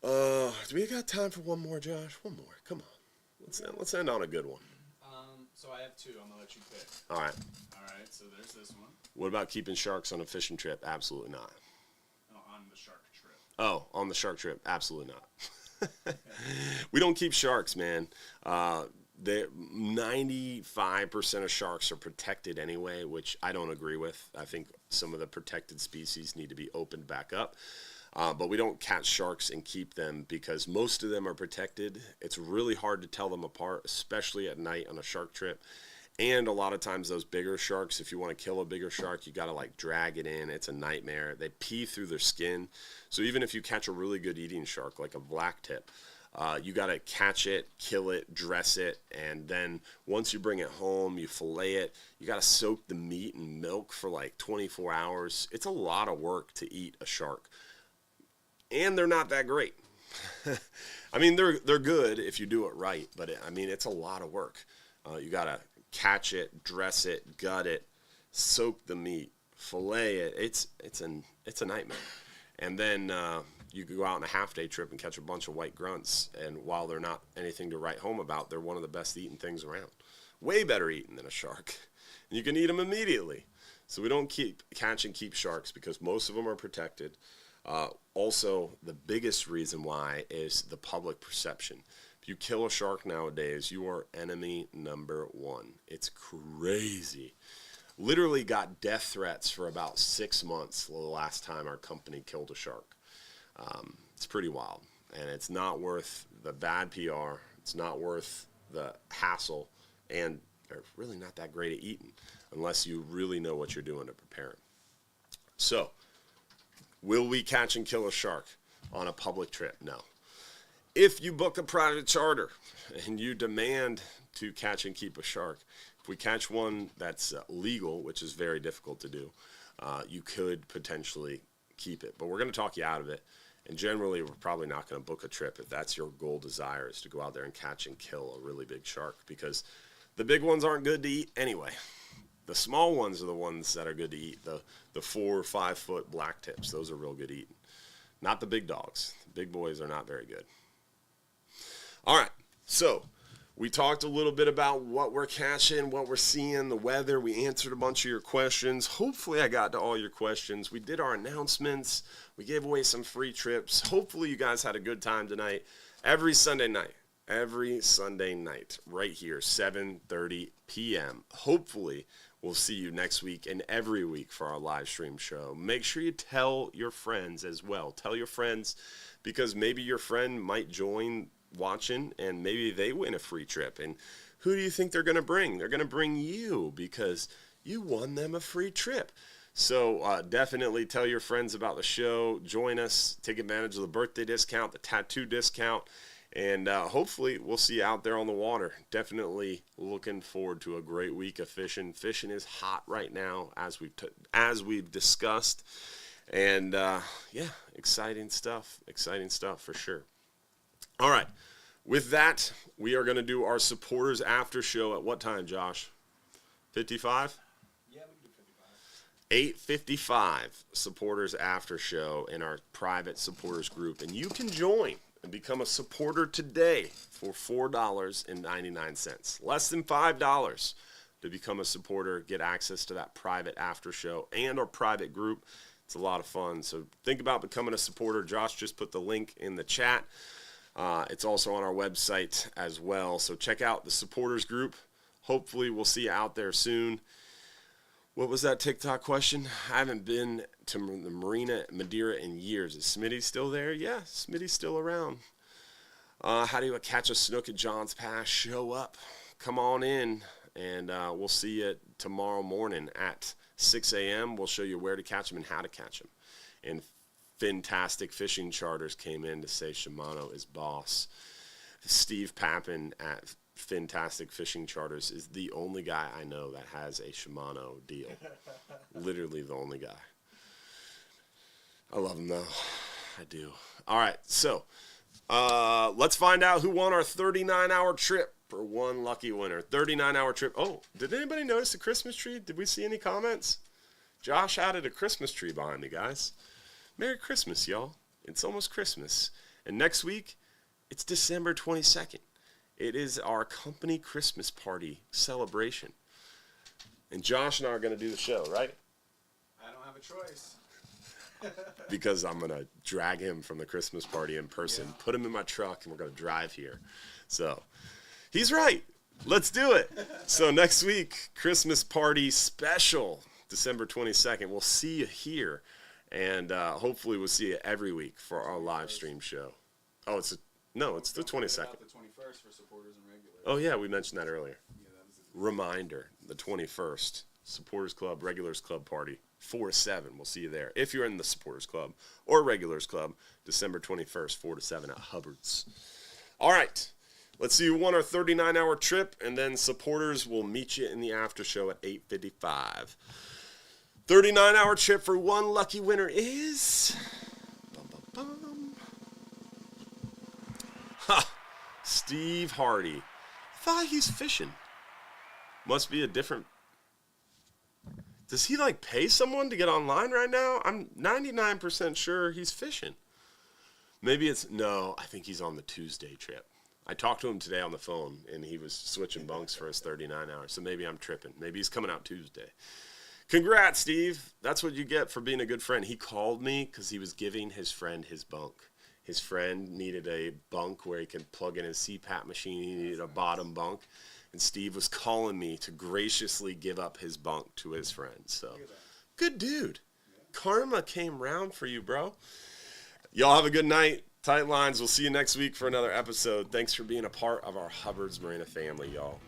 Speaker 1: Do we got time for one more, Josh? One more. Come on. Let's end on a good one.
Speaker 4: So I have 2. I'm going to let you pick.
Speaker 1: All right.
Speaker 4: All right, so there's this one.
Speaker 1: What about keeping sharks on a fishing trip? Absolutely not.
Speaker 4: On the shark trip.
Speaker 1: Oh, on the shark trip? Absolutely not. We don't keep sharks, man. 95% of sharks are protected anyway, which I don't agree with. I think some of the protected species need to be opened back up. But we don't catch sharks and keep them because most of them are protected. It's really hard to tell them apart, especially at night on a shark trip. And a lot of times those bigger sharks, if you want to kill a bigger shark, you got to like drag it in. It's a nightmare. They pee through their skin. So even if you catch a really good eating shark, like a blacktip, you got to catch it, kill it, dress it, and then once you bring it home, you fillet it. You got to soak the meat in milk for like 24 hours. It's a lot of work to eat a shark. And they're not that great. I mean, they're good if you do it right, but it's a lot of work. You got to catch it, dress it, gut it, soak the meat, fillet it. It's a nightmare. And then you could go out on a half-day trip and catch a bunch of white grunts, and while they're not anything to write home about, they're one of the best eaten things around. Way better eaten than a shark. And you can eat them immediately. So we don't catch and keep sharks because most of them are protected. Also, the biggest reason why is the public perception. If you kill a shark nowadays, you are enemy number one. It's crazy. Literally got death threats for about 6 months the last time our company killed a shark. It's pretty wild, and it's not worth the bad PR. It's not worth the hassle, and they're really not that great at eating unless you really know what you're doing to prepare them. So, will we catch and kill a shark on a public trip? No. If you book a private charter and you demand to catch and keep a shark, if we catch one that's legal, which is very difficult to do, you could potentially keep it. But we're going to talk you out of it. And generally, we're probably not going to book a trip if that's your goal desire, is to go out there and catch and kill a really big shark, because the big ones aren't good to eat anyway. The small ones are the ones that are good to eat. The 4 or 5 foot black tips, those are real good eating. Not the big dogs. The big boys are not very good. All right, so we talked a little bit about what we're catching, what we're seeing, the weather. We answered a bunch of your questions. Hopefully I got to all your questions. We did our announcements. We gave away some free trips. Hopefully you guys had a good time tonight. Every Sunday night, right here, 7:30 p.m. Hopefully we'll see you next week and every week for our live stream show. Make sure you tell your friends as well. Tell your friends, because maybe your friend might join watching and maybe they win a free trip. And who do you think they're going to bring? They're going to bring you, because you won them a free trip. So definitely tell your friends about the show. Join us. Take advantage of the birthday discount, the tattoo discount, and hopefully we'll see you out there on the water. Definitely looking forward to a great week of fishing. Fishing is hot right now, as we've discussed. And yeah, exciting stuff for sure. All right, with that, we are going to do our supporters after show at what time, Josh? 55?
Speaker 2: Yeah, we can do 55.
Speaker 1: 8:55 supporters after show in our private supporters group. And you can join and become a supporter today for $4.99. Less than $5 to become a supporter, get access to that private after show and our private group. It's a lot of fun. So think about becoming a supporter. Josh just put the link in the chat. It's also on our website as well. So check out the supporters group. Hopefully we'll see you out there soon. What was that TikTok question? I haven't been to the Marina, Madeira in years. Is Smitty still there? Yeah, Smitty's still around. How do you catch a snook at John's Pass? Show up. Come on in, and we'll see you tomorrow morning at 6 a.m. We'll show you where to catch them and how to catch them. And Fantastic Fishing Charters came in to say Shimano is boss. Steve Pappin at Fantastic Fishing Charters is the only guy I know that has a Shimano deal. Literally the only guy. I love him though. I do. All right, so let's find out who won our 39-hour trip for one lucky winner. 39-hour trip. Oh, did anybody notice the Christmas tree? Did we see any comments? Josh added a Christmas tree behind me, guys. Merry Christmas, y'all. It's almost Christmas. And next week, it's December 22nd. It is our company Christmas party celebration. And Josh and I are going to do the show, right?
Speaker 2: I don't have a choice.
Speaker 1: Because I'm going to drag him from the Christmas party in person, put him in my truck, and we're going to drive here. So, he's right. Let's do it. So next week, Christmas party special, December 22nd. We'll see you here. And hopefully we'll see you every week for our live stream show. Oh, it's the 22nd.
Speaker 2: The 21st for supporters and regulars.
Speaker 1: Oh, yeah, we mentioned that earlier.
Speaker 2: Yeah, that was
Speaker 1: Reminder, the 21st, Supporters Club, Regulars Club party, 4 to 7. We'll see you there. If you're in the Supporters Club or Regulars Club, December 21st, 4 to 7 at Hubbard's. All right, let's see who won our 39-hour trip, and then supporters will meet you in the after show at 8:55. 39-hour trip for one lucky winner is... Steve Hardy. Thought he's fishing. Must be a different Does he like pay someone to get online right now? I'm 99% sure he's fishing. Maybe no, I think he's on the Tuesday trip. I talked to him today on the phone, and he was switching bunks for his 39 hours. So maybe I'm tripping. Maybe he's coming out Tuesday. Congrats, Steve. That's what you get for being a good friend. He called me because he was giving his friend his bunk. His friend needed a bunk where he could plug in his CPAP machine. He needed a bottom bunk. And Steve was calling me to graciously give up his bunk to his friend. So, good dude. Karma came round for you, bro. Y'all have a good night. Tight lines. We'll see you next week for another episode. Thanks for being a part of our Hubbard's Marina family, y'all.